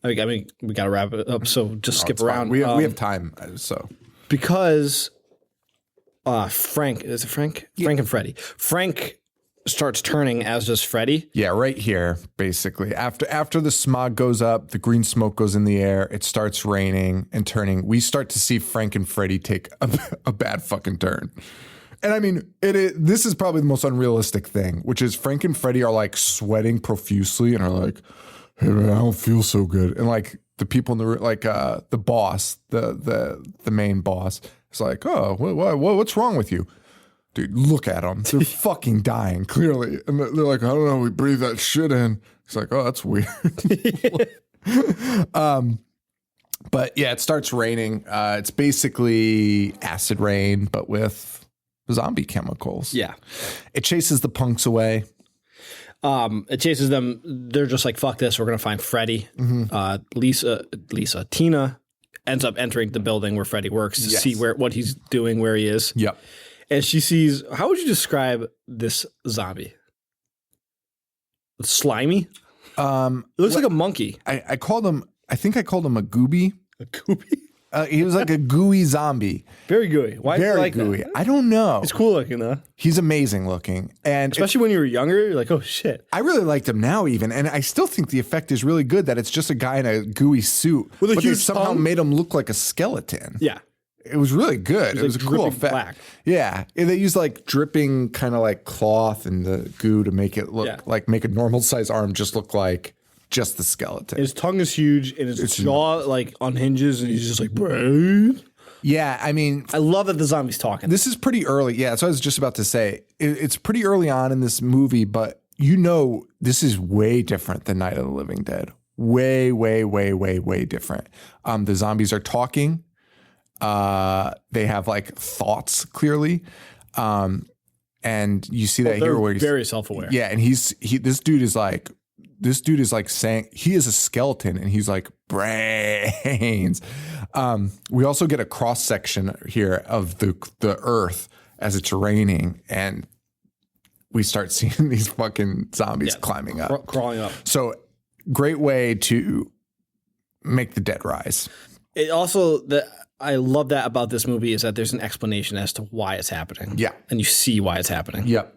I mean, we got to wrap it up. So just skip around. We have time. So because Frank, is it Frank? Yeah. Frank and Freddy. Frank starts turning, as does Freddy. Yeah, right here, basically. After the smog goes up, the green smoke goes in the air, it starts raining and turning. We start to see Frank and Freddy take a bad fucking turn. And I mean, this is probably the most unrealistic thing, which is Frank and Freddy are like sweating profusely and are like, hey man, I don't feel so good. And like the people in the room, like the boss, the main boss, is like, oh, what's wrong with you? Dude, look at them. They're fucking dying, clearly. And they're like, I don't know, we breathe that shit in. It's like, oh, that's weird. But yeah, it starts raining. It's basically acid rain, but with zombie chemicals. Yeah. It chases the punks away. It chases them. They're just like, fuck this. We're going to find Freddy. Mm-hmm. Tina ends up entering the building where Freddy works to see what he's doing, where he is. Yep. And she sees, how would you describe this zombie? Slimy? It looks like a monkey. I think I called him a gooby. A gooby? He was like a gooey zombie. Very gooey. Why Very do you like gooey. that? I don't know. He's cool looking though. He's amazing looking. And especially when you were younger, you're like, oh shit. I really liked him now even. And I still think the effect is really good that it's just a guy in a gooey suit. With a but huge they somehow tongue? made him look like a skeleton. Yeah. It was really good. It was a cool dripping effect. black. Yeah. They used like dripping kind of like cloth and the goo to make it look like make a normal size arm just look like just the skeleton. His tongue is huge and his jaw like unhinges and he's just like, brain. Yeah, I mean, I love that the zombie's talking. This is pretty early. Yeah, that's what I was just about to say. It's pretty early on in this movie, but you know this is way different than Night of the Living Dead. Way, way, way, way, way different. The zombies are talking. They have like thoughts clearly. And you see that here where he's very self-aware. Yeah, and this dude is like saying he is a skeleton and he's like brains. We also get a cross section here of the earth as it's raining, and we start seeing these fucking zombies climbing up, crawling up. So great way to make the dead rise. It also I love that about this movie is that there's an explanation as to why it's happening. Yeah, and you see why it's happening. Yep.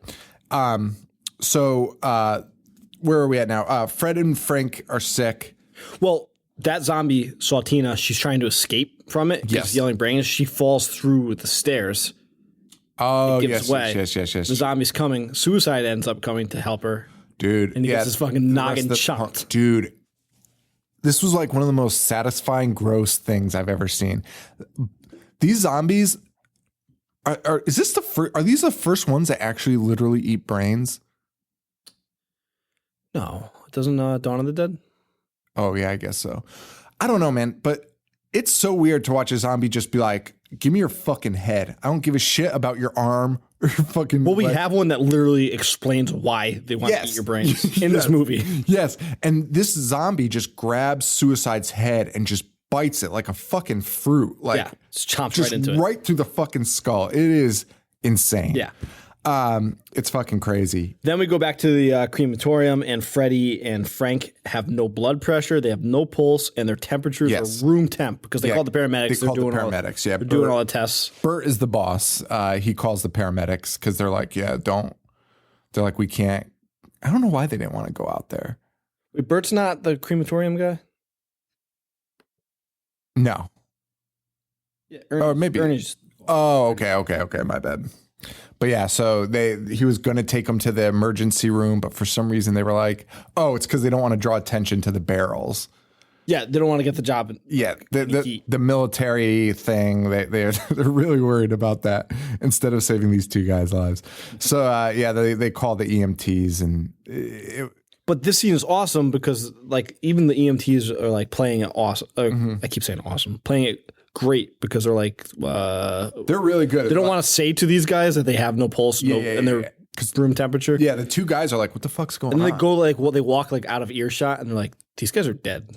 So where are we at now? Fred and Frank are sick. Well, that zombie saw Tina. She's trying to escape from it. Yes. Yelling brains. She falls through the stairs. Oh, yes. The zombie's coming. Suicide ends up coming to help her. Dude. And he gets his fucking noggin chopped. Dude. This was like one of the most satisfying, gross things I've ever seen. These zombies are these the first ones that actually literally eat brains? No, it doesn't Dawn of the Dead. Oh yeah, I guess so. I don't know, man, but it's so weird to watch a zombie just be like, "Give me your fucking head. I don't give a shit about your arm or your fucking." Well, we have one that literally explains why they want to eat your brains in this movie. Yes, and this zombie just grabs Suicide's head and just bites it like a fucking fruit. Like, it's chomped just right into it, right through the fucking skull. It is insane. Yeah. It's fucking crazy. Then we go back to the crematorium, and Freddy and Frank have no blood pressure, they have no pulse, and their temperatures are room temp because they called the paramedics. They're doing all the tests. Bert is the boss. He calls the paramedics because they're like, they're like, we can't. I don't know why they didn't want to go out there. Wait, Bert's not the crematorium guy? No. Yeah, or maybe. Ernie's. Oh, okay. My bad. But yeah, so he was going to take them to the emergency room, but for some reason they were like, oh, it's because they don't want to draw attention to the barrels. Yeah, they don't want to get the job. The military thing, they're really worried about that instead of saving these two guys' lives. So they call the EMTs and. But this scene is awesome because like even the EMTs are like playing it awesome. I keep saying awesome, playing it great because they're like they're really good. They don't want to say to these guys that they have no pulse, and they're room temperature. Yeah, the two guys are like, what the fuck's going And on? they go like, well, they walk like out of earshot, and they're like, these guys are dead.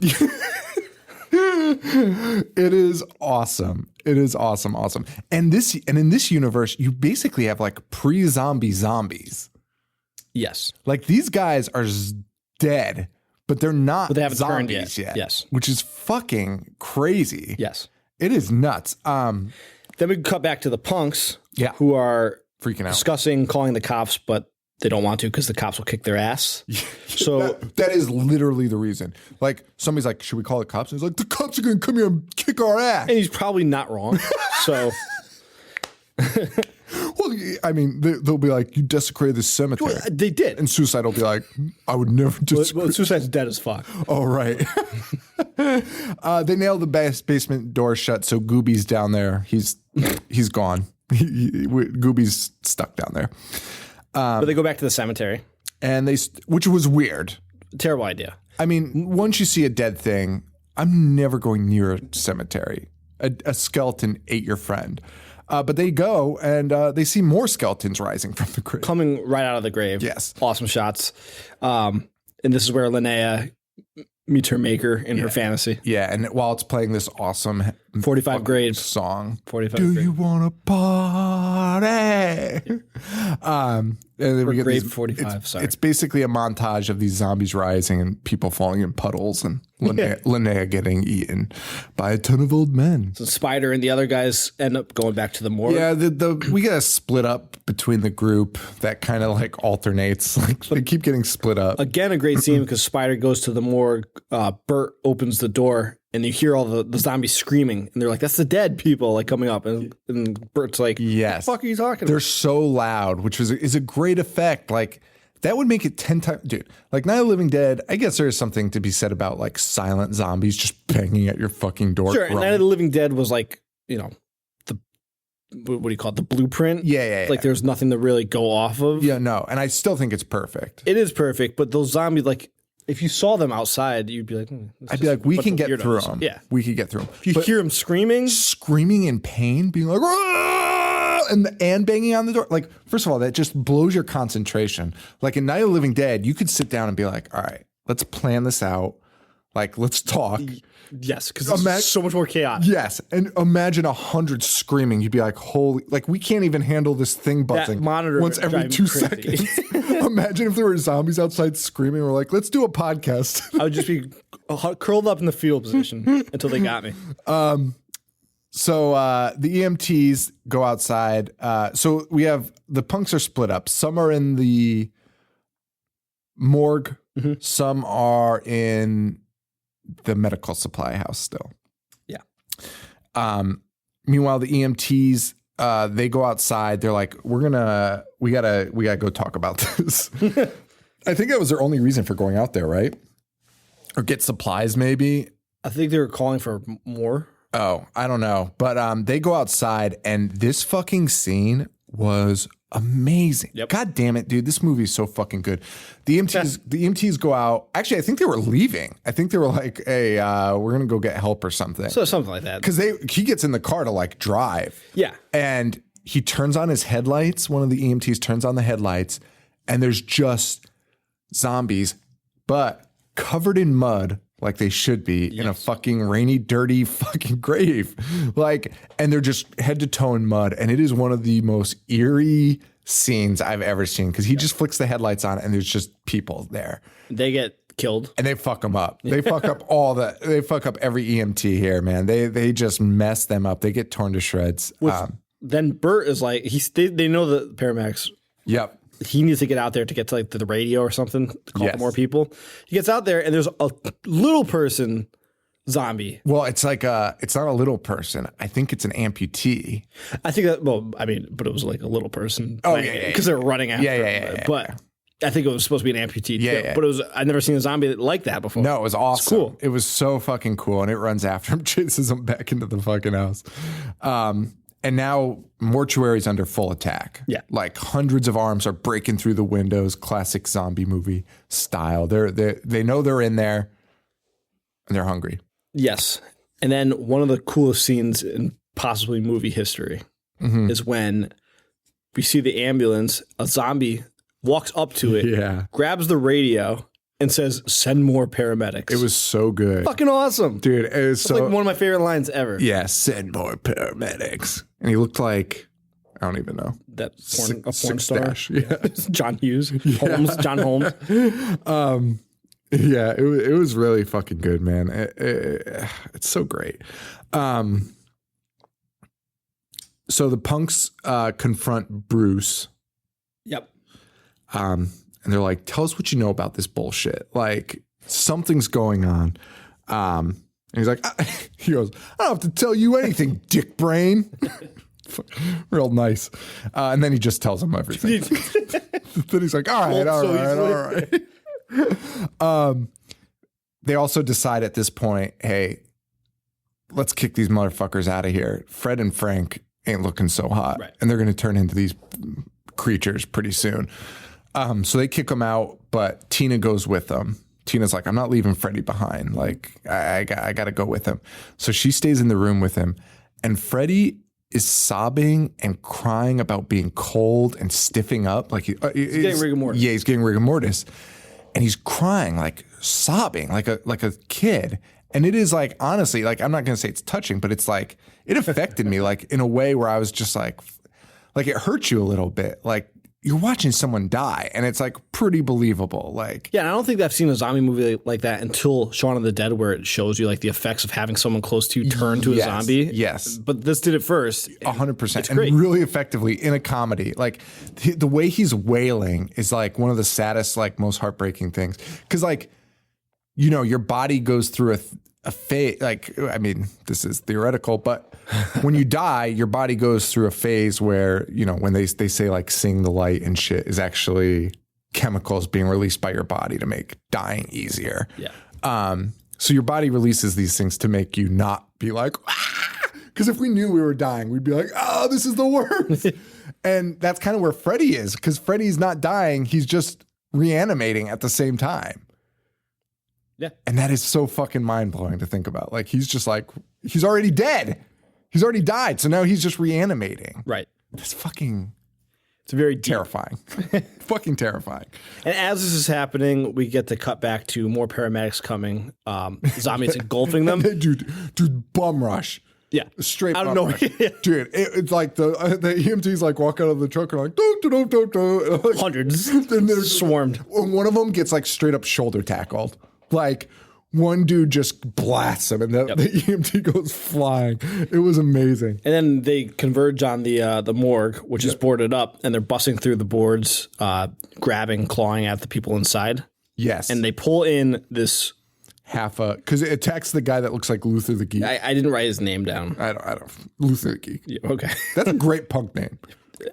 It is awesome. It is awesome. And in this universe, you basically have like pre-zombie zombies. Yes, Like these guys are dead, but they're not but they haven't turned zombies yet. Yes, Which is fucking crazy. yes. It is nuts. Then we cut back to the punks, Yeah. who are Freaking out. discussing calling the cops, but they don't want to because the cops will kick their ass. So That is literally the reason. Like somebody's like, should we call the cops? And he's like, the cops are going to come here and kick our ass. and he's probably not wrong. So Well, I mean, they'll be like, you desecrated the cemetery. they did. And Suicide will be like, I would never desecrate. Well, Suicide's dead as fuck. Oh, right. They nailed the basement door shut, so Gooby's down there. He's gone. Gooby's stuck down there. But they go back to the cemetery. And which was weird. Terrible idea. I mean, once you see a dead thing, I'm never going near a cemetery. A skeleton ate your friend. But they go and they see more skeletons rising from the grave. Coming right out of the grave. Yes. Awesome shots. And this is where Linnea meets her maker in her fantasy. Yeah, and while it's playing this awesome 45 grade song, 45 do grade. you want to party? And then we get grade these- 45, sorry. It's basically a montage of these zombies rising and people falling in puddles and Linnea getting eaten by a ton of old men. So Spider and the other guys end up going back to the morgue. Yeah, we get a split up between the group that kind of like alternates. Like they keep getting split up. Again, a great scene because Spider goes to the morgue. Bert opens the door and you hear all the zombies screaming. And they're like, that's the dead people like coming up. And Bert's like, Yes. what the fuck are you talking They're about? so loud, which is a great effect. Like that would make it 10 times, dude. Like Night of the Living Dead, I guess there is something to be said about like silent zombies just banging at your fucking door. Sure. And Night of the Living Dead was like, what do you call it? The blueprint. Yeah. Like there's nothing to really go off of. Yeah, no, and I still think it's perfect. It is perfect, but those zombies, like, if you saw them outside, you'd be like, I'd be like, we can get through them. Yeah. We could get through them. If you hear them screaming, Screaming in pain, being like, "Ah!" and banging on the door. Like, first of all, that just blows your concentration. Like in Night of the Living Dead, you could sit down and be like, all right, let's plan this out. Like, let's talk. yes, because it's so much more chaotic. Yes, and imagine 100 screaming. You'd be like, holy, like we can't even handle this thing buzzing monitor once would every drive 2 me crazy. seconds. Imagine if there were zombies outside screaming. We're like, let's do a podcast. I would just be curled up in the fetal position until they got me. So the EMTs go outside. So we have the punks are split up. Some are in the morgue. Mm-hmm. Some are in the medical supply house still. Yeah. Meanwhile, the EMTs, they go outside. They're like, we gotta go talk about this. I think that was their only reason for going out there, right? Or get supplies, maybe. I think they were calling for more. Oh, I don't know. But they go outside and this fucking scene was amazing. Yep. God damn it, dude. This movie is so fucking good. The EMTs go out. Actually, I think they were leaving. I think they were like, hey, we're going to go get help or something. So something like that. Because he gets in the car to like drive. Yeah. And he turns on his headlights. One of the EMTs turns on the headlights and there's just zombies, but covered in mud like they should be in a fucking rainy, dirty fucking grave. Like, and they're just head to toe in mud. And it is one of the most eerie scenes I've ever seen because he just flicks the headlights on and there's just people there. They get killed. And they fuck them up. They fuck up they fuck up every EMT here, man. They just mess them up. They get torn to shreds. Then Bert is like, they know the paramedics. Yep. He needs to get out there to get to like the radio or something to call Yes. more people. He gets out there and there's a little person zombie. Well, it's like it's not a little person. I think it's an amputee. I think that, but it was like a little person. Oh, yeah. Because they were running after him. Yeah. But I think it was supposed to be an amputee too. Yeah. But I'd never seen a zombie like that before. No, it was awesome. cool. It was so fucking cool. And it runs after him, chases him back into the fucking house. And now mortuary's under full attack. Yeah. Like hundreds of arms are breaking through the windows, classic zombie movie style. They know they're in there and they're hungry. Yes. And then one of the coolest scenes in possibly movie history is when we see the ambulance, a zombie walks up to it, Yeah. grabs the radio, and says, "Send more paramedics." It was so good. fucking awesome. Dude, it was It's so... like one of my favorite lines ever. Yeah, send more paramedics. And he looked like, I don't even know. That a porn Six star. dash. Yeah. John Hughes. Holmes. John Holmes. Yeah, it was really fucking good, man. It's so great. So the punks confront Bruce, Yep. and they're like, "Tell us what you know about this bullshit. Like something's going on." And he's like, he goes, "I don't have to tell you anything, dick brain." Real nice. And then he just tells him everything. Then he's like, all right. They also decide at this point, hey, let's kick these motherfuckers out of here. Fred and Frank ain't looking so hot. Right. And they're going to turn into these creatures pretty soon. So they kick them out, but Tina goes with them. Tina's like, I'm not leaving Freddie behind. Like, I got to go with him. So she stays in the room with him. And Freddie is sobbing and crying about being cold and stiffing up. Like he's getting rigor mortis. Yeah, he's getting rigor mortis. And he's crying, like sobbing, like a kid. And it is like, honestly, like, I'm not going to say it's touching, but it's like, it affected me like in a way where I was just like it hurts you a little bit. Like you're watching someone die and it's like pretty believable. Like, Yeah, and I don't think I've seen a zombie movie like that until Shaun of the Dead, where it shows you like the effects of having someone close to you turn to a zombie. Yes. But this did it first. 100%. And great. really effectively in a comedy. Like the way he's wailing is like one of the saddest, like most heartbreaking things. Cause like, you know, your body goes through a phase, like, I mean, this is theoretical, but when you die, your body goes through a phase where, you know, when they say like sing the light and shit is actually chemicals being released by your body to make dying easier. Yeah. So your body releases these things to make you not be like, because if we knew we were dying, we'd be like, oh, this is the worst. And that's kind of where Freddy is, because Freddy's not dying. He's just reanimating at the same time. Yeah. And that is so fucking mind blowing to think about. Like, he's just like, he's already dead. He's already died. So now he's just reanimating. Right. That's fucking It's very deep. terrifying. Fucking terrifying. And as this is happening, we get to cut back to more paramedics coming. Zombies engulfing them. Dude, bum rush. Yeah. Straight I don't bum know. rush. Dude, it's like the EMTs like walk out of the truck and are like, do. Hundreds. And there's Swarmed. one of them gets like straight up shoulder tackled. Like one dude just blasts him and the EMT goes flying. It was amazing. And then they converge on the morgue, which is boarded up, and they're busting through the boards, grabbing, clawing at the people inside. Yes. And they pull in this. because it attacks the guy that looks like Luther the Geek. I didn't write his name down. I don't. Luther the Geek. Yeah, okay. That's a great punk name.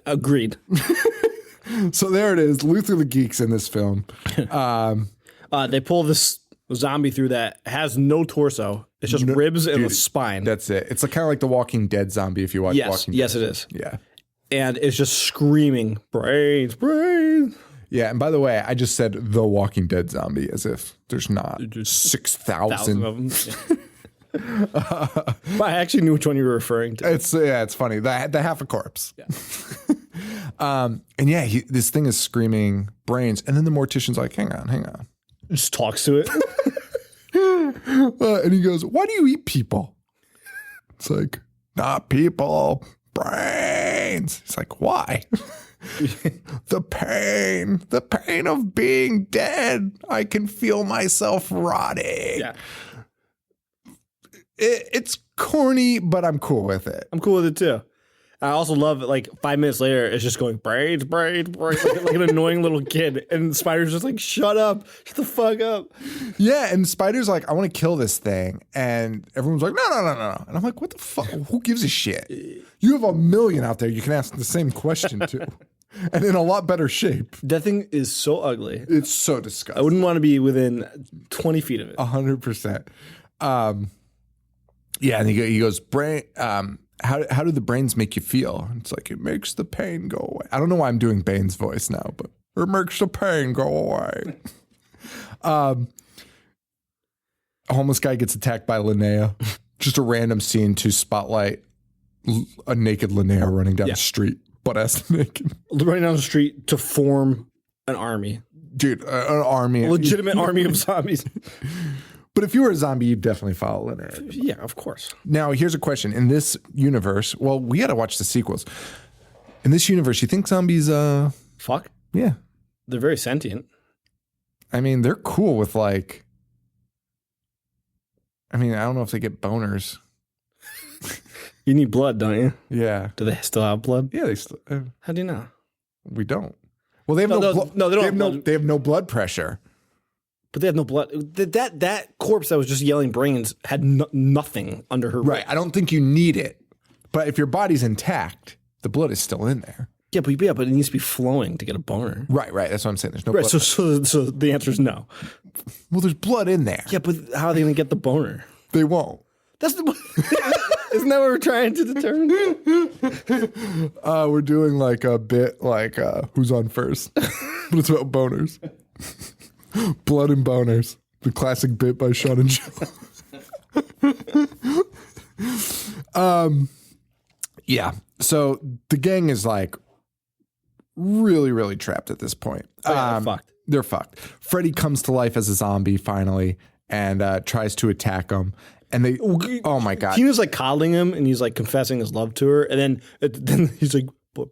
Agreed. So there it is. Luther the Geek's in this film. They pull this zombie through that has no torso. It's just ribs and a spine. That's it. It's kind of like the Walking Dead zombie if you watch Walking Dead. Yes, it is. Yeah. And it's just screaming, brains, brains. Yeah, and by the way, I just said the Walking Dead zombie as if there's not 6,000 Thousand of them. Yeah. But I actually knew which one you were referring to. It's funny. The half a corpse. Yeah. And yeah, this thing is screaming brains, and then the mortician's like, hang on. Just talks to it. And he goes, why do you eat people? It's like, not people, brains. It's like, why? The pain of being dead. I can feel myself rotting. Yeah. It's corny, but I'm cool with it. I'm cool with it too. I also love it. Like 5 minutes later, it's just going brains, like an annoying little kid, and Spider's just like, "Shut up, shut the fuck up." Yeah, and Spider's like, "I want to kill this thing," and everyone's like, "No," and I'm like, "What the fuck? Who gives a shit? You have a million out there you can ask the same question to, and in a lot better shape." That thing is so ugly. It's so I disgusting. wouldn't want to be within 20 feet of it. 100%. Yeah, and he goes, brain. How do the brains make you feel? And it's like, it makes the pain go away. I don't know why I'm doing Bane's voice now, but it makes the pain go away. A homeless guy gets attacked by Linnea. Just a random scene to spotlight a naked Linnea running down the street, butt ass naked. Running down the street to form an army. Dude, an army. A legitimate army of zombies. But if you were a zombie, you'd definitely follow linear. Yeah, of course. Now, here's a question. In this universe, well, we got to watch the sequels. In this universe, you think zombies, Fuck. yeah. They're very sentient. I mean, they're cool with like, I mean, I don't know if they get boners. You need blood, don't you? Yeah. Do they still have blood? Yeah, they still, How do you know? we don't. Well, they have No, no, no, they don't have blood. they have no blood pressure. But they have no blood. That corpse that was just yelling brains had nothing under her. Right. I don't think you need it. But if your body's intact, the blood is still in there. Yeah, but it needs to be flowing to get a boner. Right. That's what I'm saying. There's no Right. blood. So the answer is no. Well, there's blood in there. Yeah, but how are they going to get the boner? They won't. That's the. Isn't that what we're trying to determine? We're doing like a bit like Who's on First, but it's about boners. Blood and boners, the classic bit by Sean and Jill. Yeah. So the gang is like really, really trapped at this point. They're fucked. They're fucked. Freddy comes to life as a zombie finally and tries to attack them. And they, oh my God. He was like coddling him and he's like confessing his love to her. And then he's like,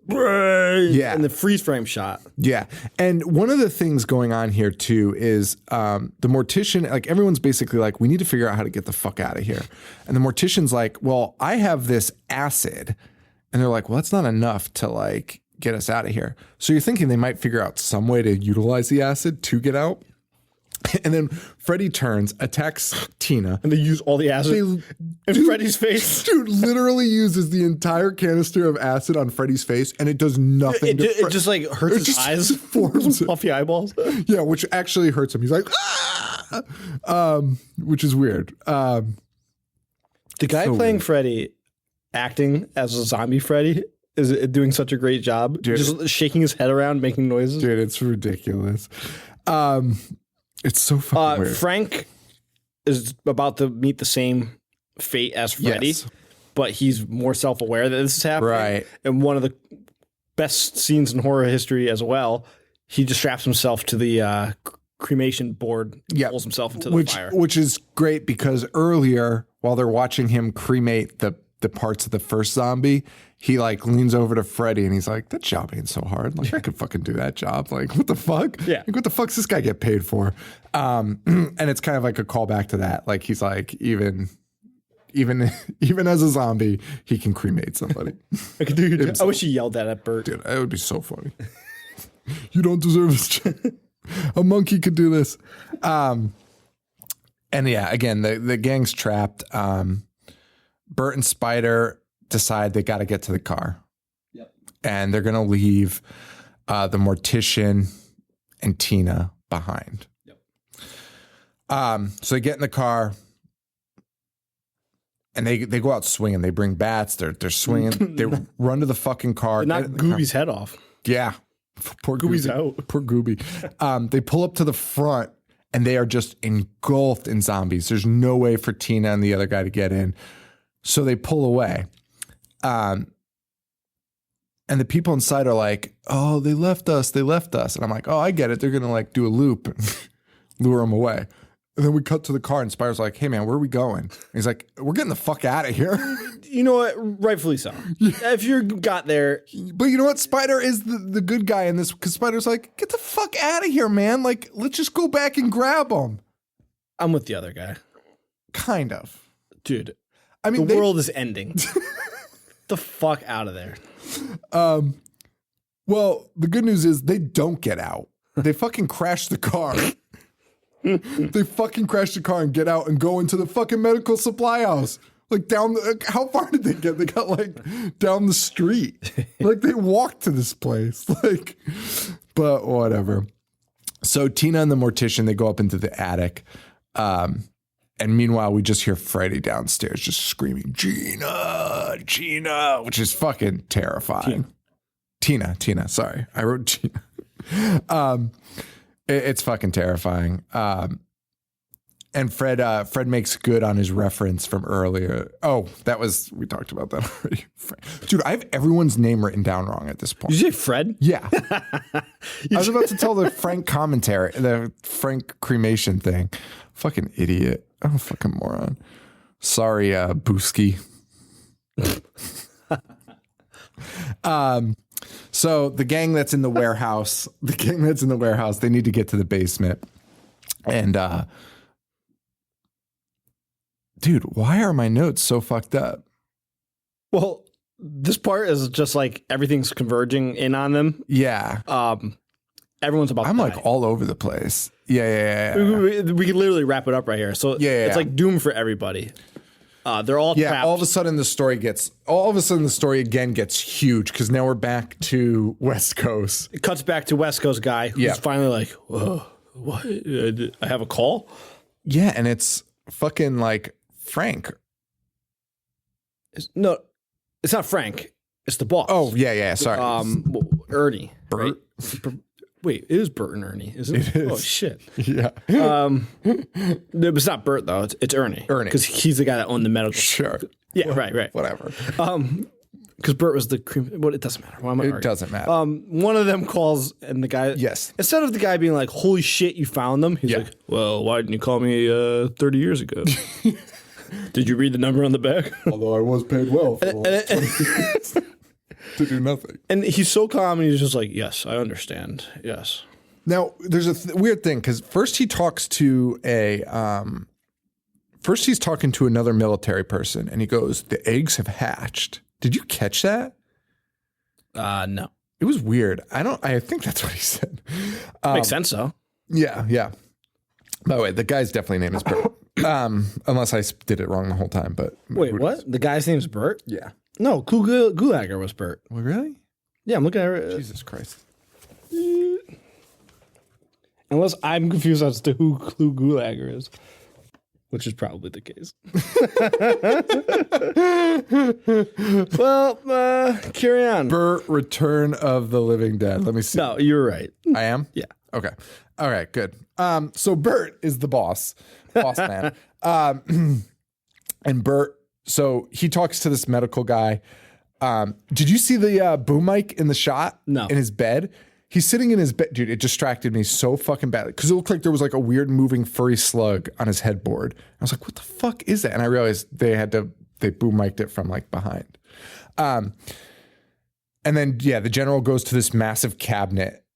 yeah. And the freeze frame shot. Yeah. And one of the things going on here too is the mortician, like everyone's basically like, we need to figure out how to get the fuck out of here. And the mortician's like, well, I have this acid. And they're like, well, that's not enough to like get us out of here. So you're thinking they might figure out some way to utilize the acid to get out. And then Freddy turns, attacks Tina. And they use all the acid in Freddy's face. Dude literally uses the entire canister of acid on Freddy's face, and it does nothing. It just like hurts his eyes. Forms puffy eyeballs. Yeah, which actually hurts him. He's like, which is weird. The guy so playing weird. Freddy, acting as a zombie Freddy, is doing such a great job. Dude. Just shaking his head around, making noises. Dude, it's ridiculous. It's so fucking weird. Frank is about to meet the same fate as Freddy, Yes. but he's more self-aware that this is happening. Right. And one of the best scenes in horror history as well, he just straps himself to the cremation board, Yeah. pulls himself into the fire. Which is great because earlier, while they're watching him cremate the parts of the first zombie, he like leans over to Freddy and he's like, that job ain't so hard. Like I could fucking do that job. Like what the fuck? Yeah. Like what the fuck's this guy get paid for? And it's kind of like a callback to that. Like he's like, even as a zombie, he can cremate somebody. I could do your job. I wish he yelled that at Bert. Dude, it would be so funny. You don't deserve this job. A monkey could do this. And yeah, again, the gang's trapped. Bert and Spider decide they got to get to the car. Yep. And they're going to leave the mortician and Tina behind. Yep. So they get in the car and they go out swinging. They bring bats. They're swinging. They run to the fucking car. Knock Gooby's head off. Yeah. Poor Gooby's Gooby. out. Poor Gooby. They pull up to the front and they are just engulfed in zombies. There's no way for Tina and the other guy to get in. So they pull away. And the people inside are like, oh, they left us. And I'm like, oh, I get it. They're going to like do a loop and lure them away. And then we cut to the car and Spider's like, hey man, where are we going? And he's like, we're getting the fuck out of here. You know what? Rightfully so. If you got there, But you know what? Spider is the good guy in this because Spider's like, get the fuck out of here, man. Like, let's just go back and grab them. I'm with the other guy. Kind of. Dude, I mean, the world is ending. The fuck out of there. Well, the good news is they don't get out. They fucking crash the car. They fucking crash the car and get out and go into the fucking medical supply house. Like down the, how far did they get? They got like down the street. Like they walked to this place. Like, but whatever. So Tina and the mortician, they go up into the attic. And meanwhile, we just hear Freddy downstairs just screaming, Gina, which is fucking terrifying. Tina, sorry. I wrote Gina. It's fucking terrifying. And Fred makes good on his reference from earlier. Oh, we talked about that already. Dude, I have everyone's name written down wrong at this point. Did you say Fred? Yeah. I was about to tell the Frank commentary, the Frank cremation thing. Fucking idiot. I'm a fucking moron. Sorry, Booski. So the gang that's in the warehouse, they need to get to the basement. And, dude, why are my notes so fucked up? Well, this part is just like everything's converging in on them. Yeah. Everyone's about to I'm die. like all over the place. Yeah. We could literally wrap it up right here. So it's like doom for everybody. They're all trapped. All of a sudden the story again gets huge because now we're back to West Coast. It cuts back to West Coast guy who's finally like, whoa, what? I have a call? Yeah, and it's fucking like Frank. No, it's not Frank. It's the boss. Oh, yeah, sorry. Ernie. Bert? Right? Wait, it is Bert and Ernie, isn't it? It is. Oh, shit. Yeah. No, it's not Bert, though. It's Ernie. Ernie. Because he's the guy that owned the medical. Sure. Yeah, right. Whatever. Because Bert was the cream. But it doesn't matter. Why am I arguing? It doesn't matter. One of them calls, and the guy. Yes. Instead of the guy being like, "Holy shit, you found them," he's like, "Well, why didn't you call me 30 years ago? Did you read the number on the back?" Although I was paid well for to do nothing. And he's so calm, and he's just like, "Yes, I understand. Yes." Now, there's a weird thing because first he's talking to another military person, and he goes, "The eggs have hatched." Did you catch that? No. It was weird. I think that's what he said. Makes sense, though. Yeah. By the way, the guy's definitely name is Bert. Unless I did it wrong the whole time. But Wait, what? The guy's name's Bert? Yeah. No, Gulager was Bert. Well, really? Yeah, I'm looking at it. Jesus Christ. Unless I'm confused as to who Gulager is, which is probably the case. Well, carry on. Bert, Return of the Living Dead. Let me see. No, you're right. I am? Yeah. Okay. All right, good. So Bert is the boss man. And Bert, so he talks to this medical guy. Did you see the boom mic in the shot? No. In his bed? He's sitting in his bed. Dude, it distracted me so fucking badly because it looked like there was like a weird moving furry slug on his headboard. I was like, what the fuck is that? And I realized they boom mic'd it from like behind. And then, the general goes to this massive cabinet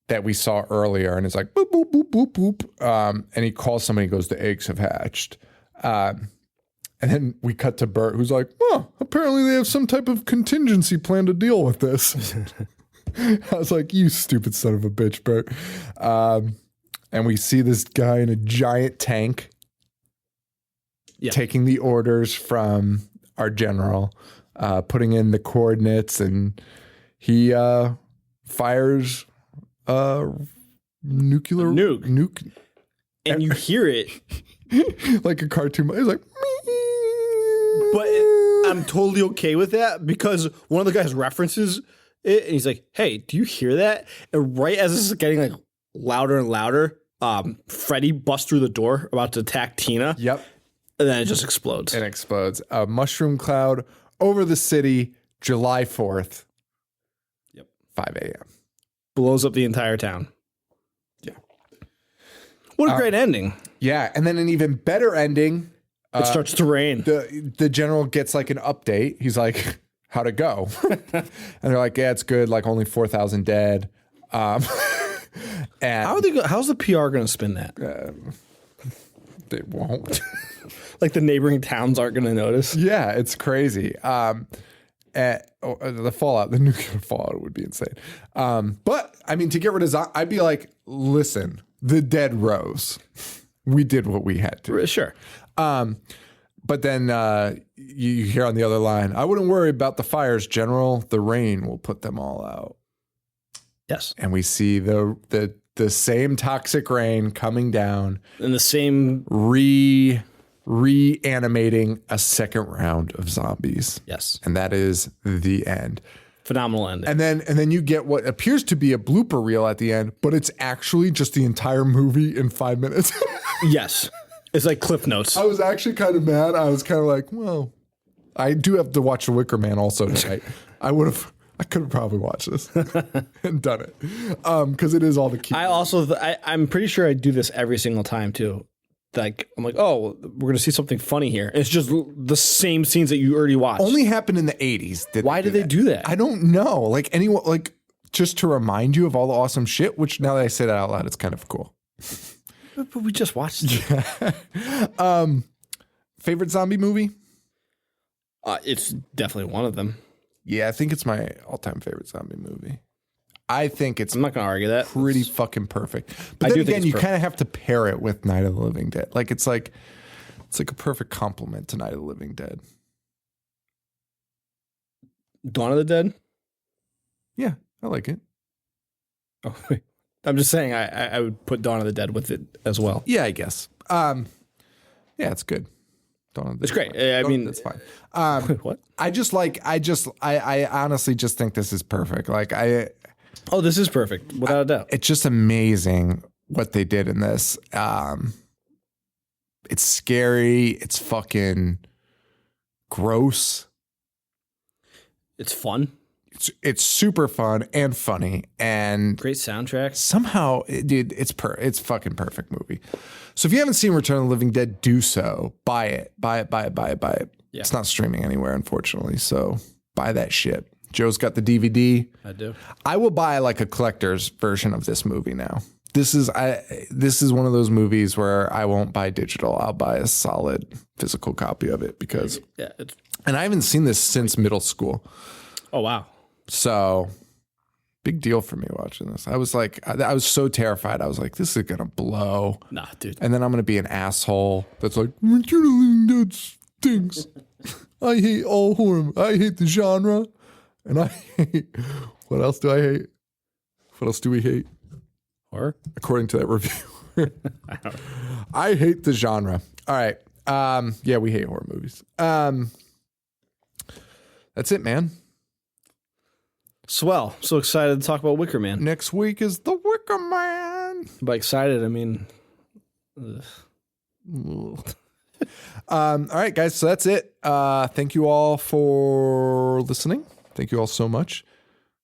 that we saw earlier and it's like, boop, boop, boop, boop, boop. And he calls somebody and goes, the eggs have hatched. And then we cut to Bert, who's like, well, apparently they have some type of contingency plan to deal with this. I was like, you stupid son of a bitch, Bert. And we see this guy in a giant tank taking the orders from our general, putting in the coordinates, and he fires a nuclear nuke. And you hear it. Like a cartoon. He's like, but I'm totally okay with that because one of the guys references it and he's like, hey, do you hear that? And right as this is getting like louder and louder, Freddy busts through the door about to attack Tina. Yep. And then it just explodes. It explodes. A mushroom cloud over the city, July 4th. Yep. 5 a.m. Blows up the entire town. Yeah. What a great ending. Yeah. And then an even better ending. It starts to rain. The general gets like an update. He's like, how'd it go? And they're like, yeah, it's good. Like only 4,000 dead. And how's the PR going to spin that? They won't. Like the neighboring towns aren't going to notice. Yeah, it's crazy. The fallout, the nuclear fallout would be insane. But I mean, to get rid of I'd be like, listen, the dead rose. We did what we had to. Sure. But then you hear on the other line, I wouldn't worry about the fires, General. The rain will put them all out. Yes. And we see the same toxic rain coming down. And the same reanimating a second round of zombies. Yes. And that is the end. Phenomenal ending. And then you get what appears to be a blooper reel at the end, but it's actually just the entire movie in 5 minutes. Yes. It's like Cliff Notes. I was actually kind of mad. I was kind of like, well, I do have to watch The Wicker Man also tonight. I could have probably watched this and done it because it is all the key. I'm pretty sure I do this every single time too. Like I'm like, oh, we're gonna see something funny here. It's just the same scenes that you already watched. Only happened in the 80s. Why did they do that? I don't know. Like anyone, like just to remind you of all the awesome shit. Which now that I say that out loud, it's kind of cool. But we just watched it. Favorite zombie movie? It's definitely one of them. Yeah, I think it's my all-time favorite zombie movie. I think it's I'm not gonna argue that. pretty fucking perfect. But I then do think again, it's you perfect. kind of have to pair it with Night of the Living Dead. Like it's like a perfect complement to Night of the Living Dead. Dawn of the Dead. Yeah, I like it. Oh, wait. I'm just saying I would put Dawn of the Dead with it as well. Yeah, I guess. Yeah, it's good. It's great. I mean, that's fine. what? I honestly just think this is perfect. Like Oh, this is perfect, without a doubt. it's just amazing what they did in this. It's scary. It's fucking gross. It's fun. It's super fun and funny and Great soundtrack. somehow, dude, it's fucking perfect movie. So if you haven't seen Return of the Living Dead, do so. Buy it. Buy it. Yeah. It's not streaming anywhere, unfortunately. So buy that shit. Joe's got the DVD. I do. I will buy like a collector's version of this movie now. This is one of those movies where I won't buy digital. I'll buy a solid physical copy of it because, Yeah. and I haven't seen this since middle school. Oh wow. So big deal for me watching this. I was so terrified. I was like, this is going to blow. Nah, dude. And then I'm going to be an asshole that's like, Return of the Living Dead stinks. I hate all horror. I hate the genre. And I hate, what else do I hate? What else do we hate? Horror? According to that review. I hate the genre. All right. Yeah, we hate horror movies. That's it, man. Swell. So excited to talk about Wicker Man. Next week is The Wicker Man. By excited, I mean, All right, guys. So that's it. Thank you all for listening. Thank you all so much.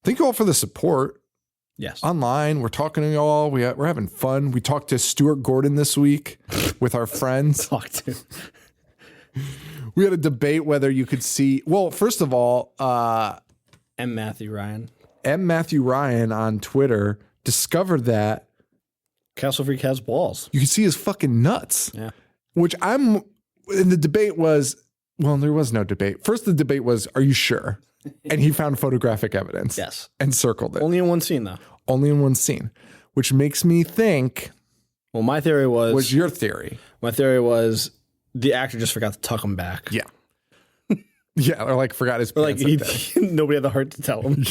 Thank you all for the support yes. online. We're talking to y'all. We're having fun. We talked to Stuart Gordon this week with our friends. Talk to. We had a debate whether you could see. Well, first of all, M. Matthew Ryan. M. Matthew Ryan on Twitter discovered that Castle Freak has balls. you can see his fucking nuts. Yeah. Which and the debate was, well, there was no debate. First, the debate was, are you sure? And he found photographic evidence. Yes. And circled it. Only in one scene, though. Only in one scene, which makes me think, Well, my theory was. what's your theory? My theory was the actor just forgot to tuck him back. Yeah. Yeah, or like forgot his Or pants. like nobody had the heart to tell him.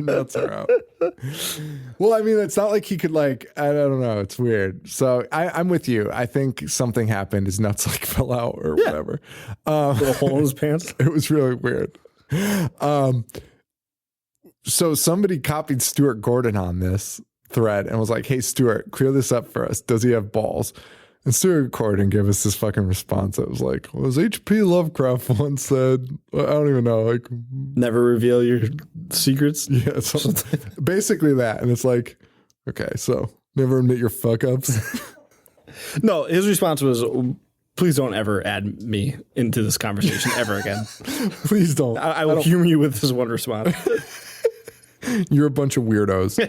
Nuts are out. Well, I mean, it's not like he could like, I don't know. It's weird. So I'm with you. I think something happened. His nuts like fell out or whatever. Little hole in his pants. It was really weird. So somebody copied Stuart Gordon on this thread and was like, hey, Stuart, clear this up for us. Does he have balls? And Stuart Gordon gave us this fucking response that was like, well, as H.P. Lovecraft once said, I don't even know, like, Never reveal your secrets. yeah, basically that. And it's like, okay, so never admit your fuck ups. No, his response was, please don't ever add me into this conversation ever again. Please don't. I will humor you with this one response. You're a bunch of weirdos.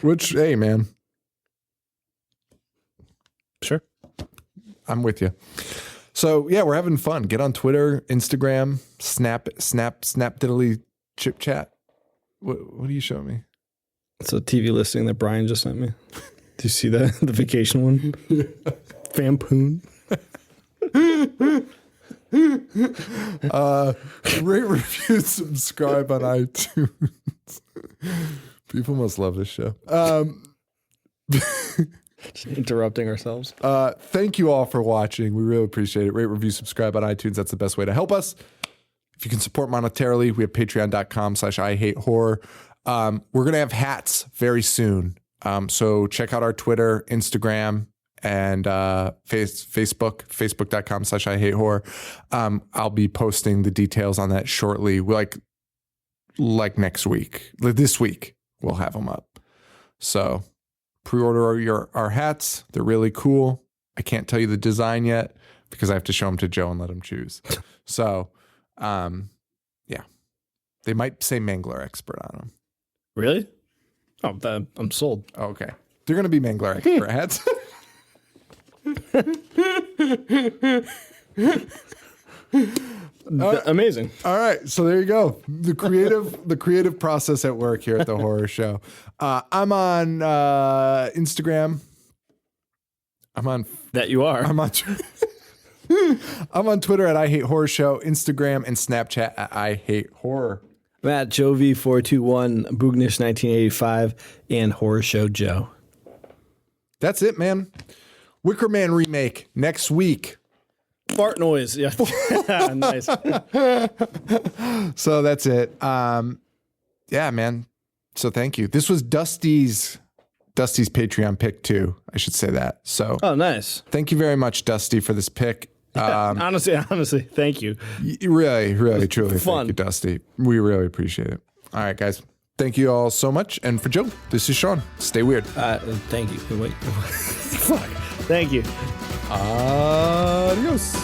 Which, hey, man, Sure. I'm with you. So yeah, we're having fun. Get on Twitter, Instagram, Snap diddly chip chat. What do you show me? It's a TV listing that Brian just sent me. Do you see that? The vacation one? Fampoon. Rate, review, subscribe on iTunes. People must love this show. Just interrupting ourselves. Thank you all for watching. We really appreciate it. Rate, review, subscribe on iTunes. That's the best way to help us. If you can support monetarily, we have patreon.com/IHateHorror. We're going to have hats very soon. So check out our Twitter, Instagram, and Facebook.com/I hate horror. I'll be posting the details on that shortly, like next week. This week we'll have them up. So pre-order our hats. They're really cool. I can't tell you the design yet because I have to show them to Joe and let him choose. So, yeah, they might say Mangler expert on them. Really? Oh, I'm sold. Okay. They're going to be Mangler expert hats. Amazing. All right. So there you go. The creative process at work here at the horror show. I'm on Instagram. That you are. I'm on Twitter at I Hate Horror Show, Instagram and Snapchat at I Hate Horror. I'm at Jovi421, Boognish 1985, and Horror Show Joe. That's it, man. Wicker Man remake next week. Fart noise. Yeah. Nice. So that's it. Yeah, man. So thank you. This was Dusty's Patreon pick too. I should say that. So Oh, nice. thank you very much, Dusty, for this pick. Honestly, thank you. Really, truly, Fun. thank you, Dusty. We really appreciate it. All right, guys. Thank you all so much. And for Joe, this is Sean. Stay weird. Thank you. Wait. Fuck. Thank you. Adios.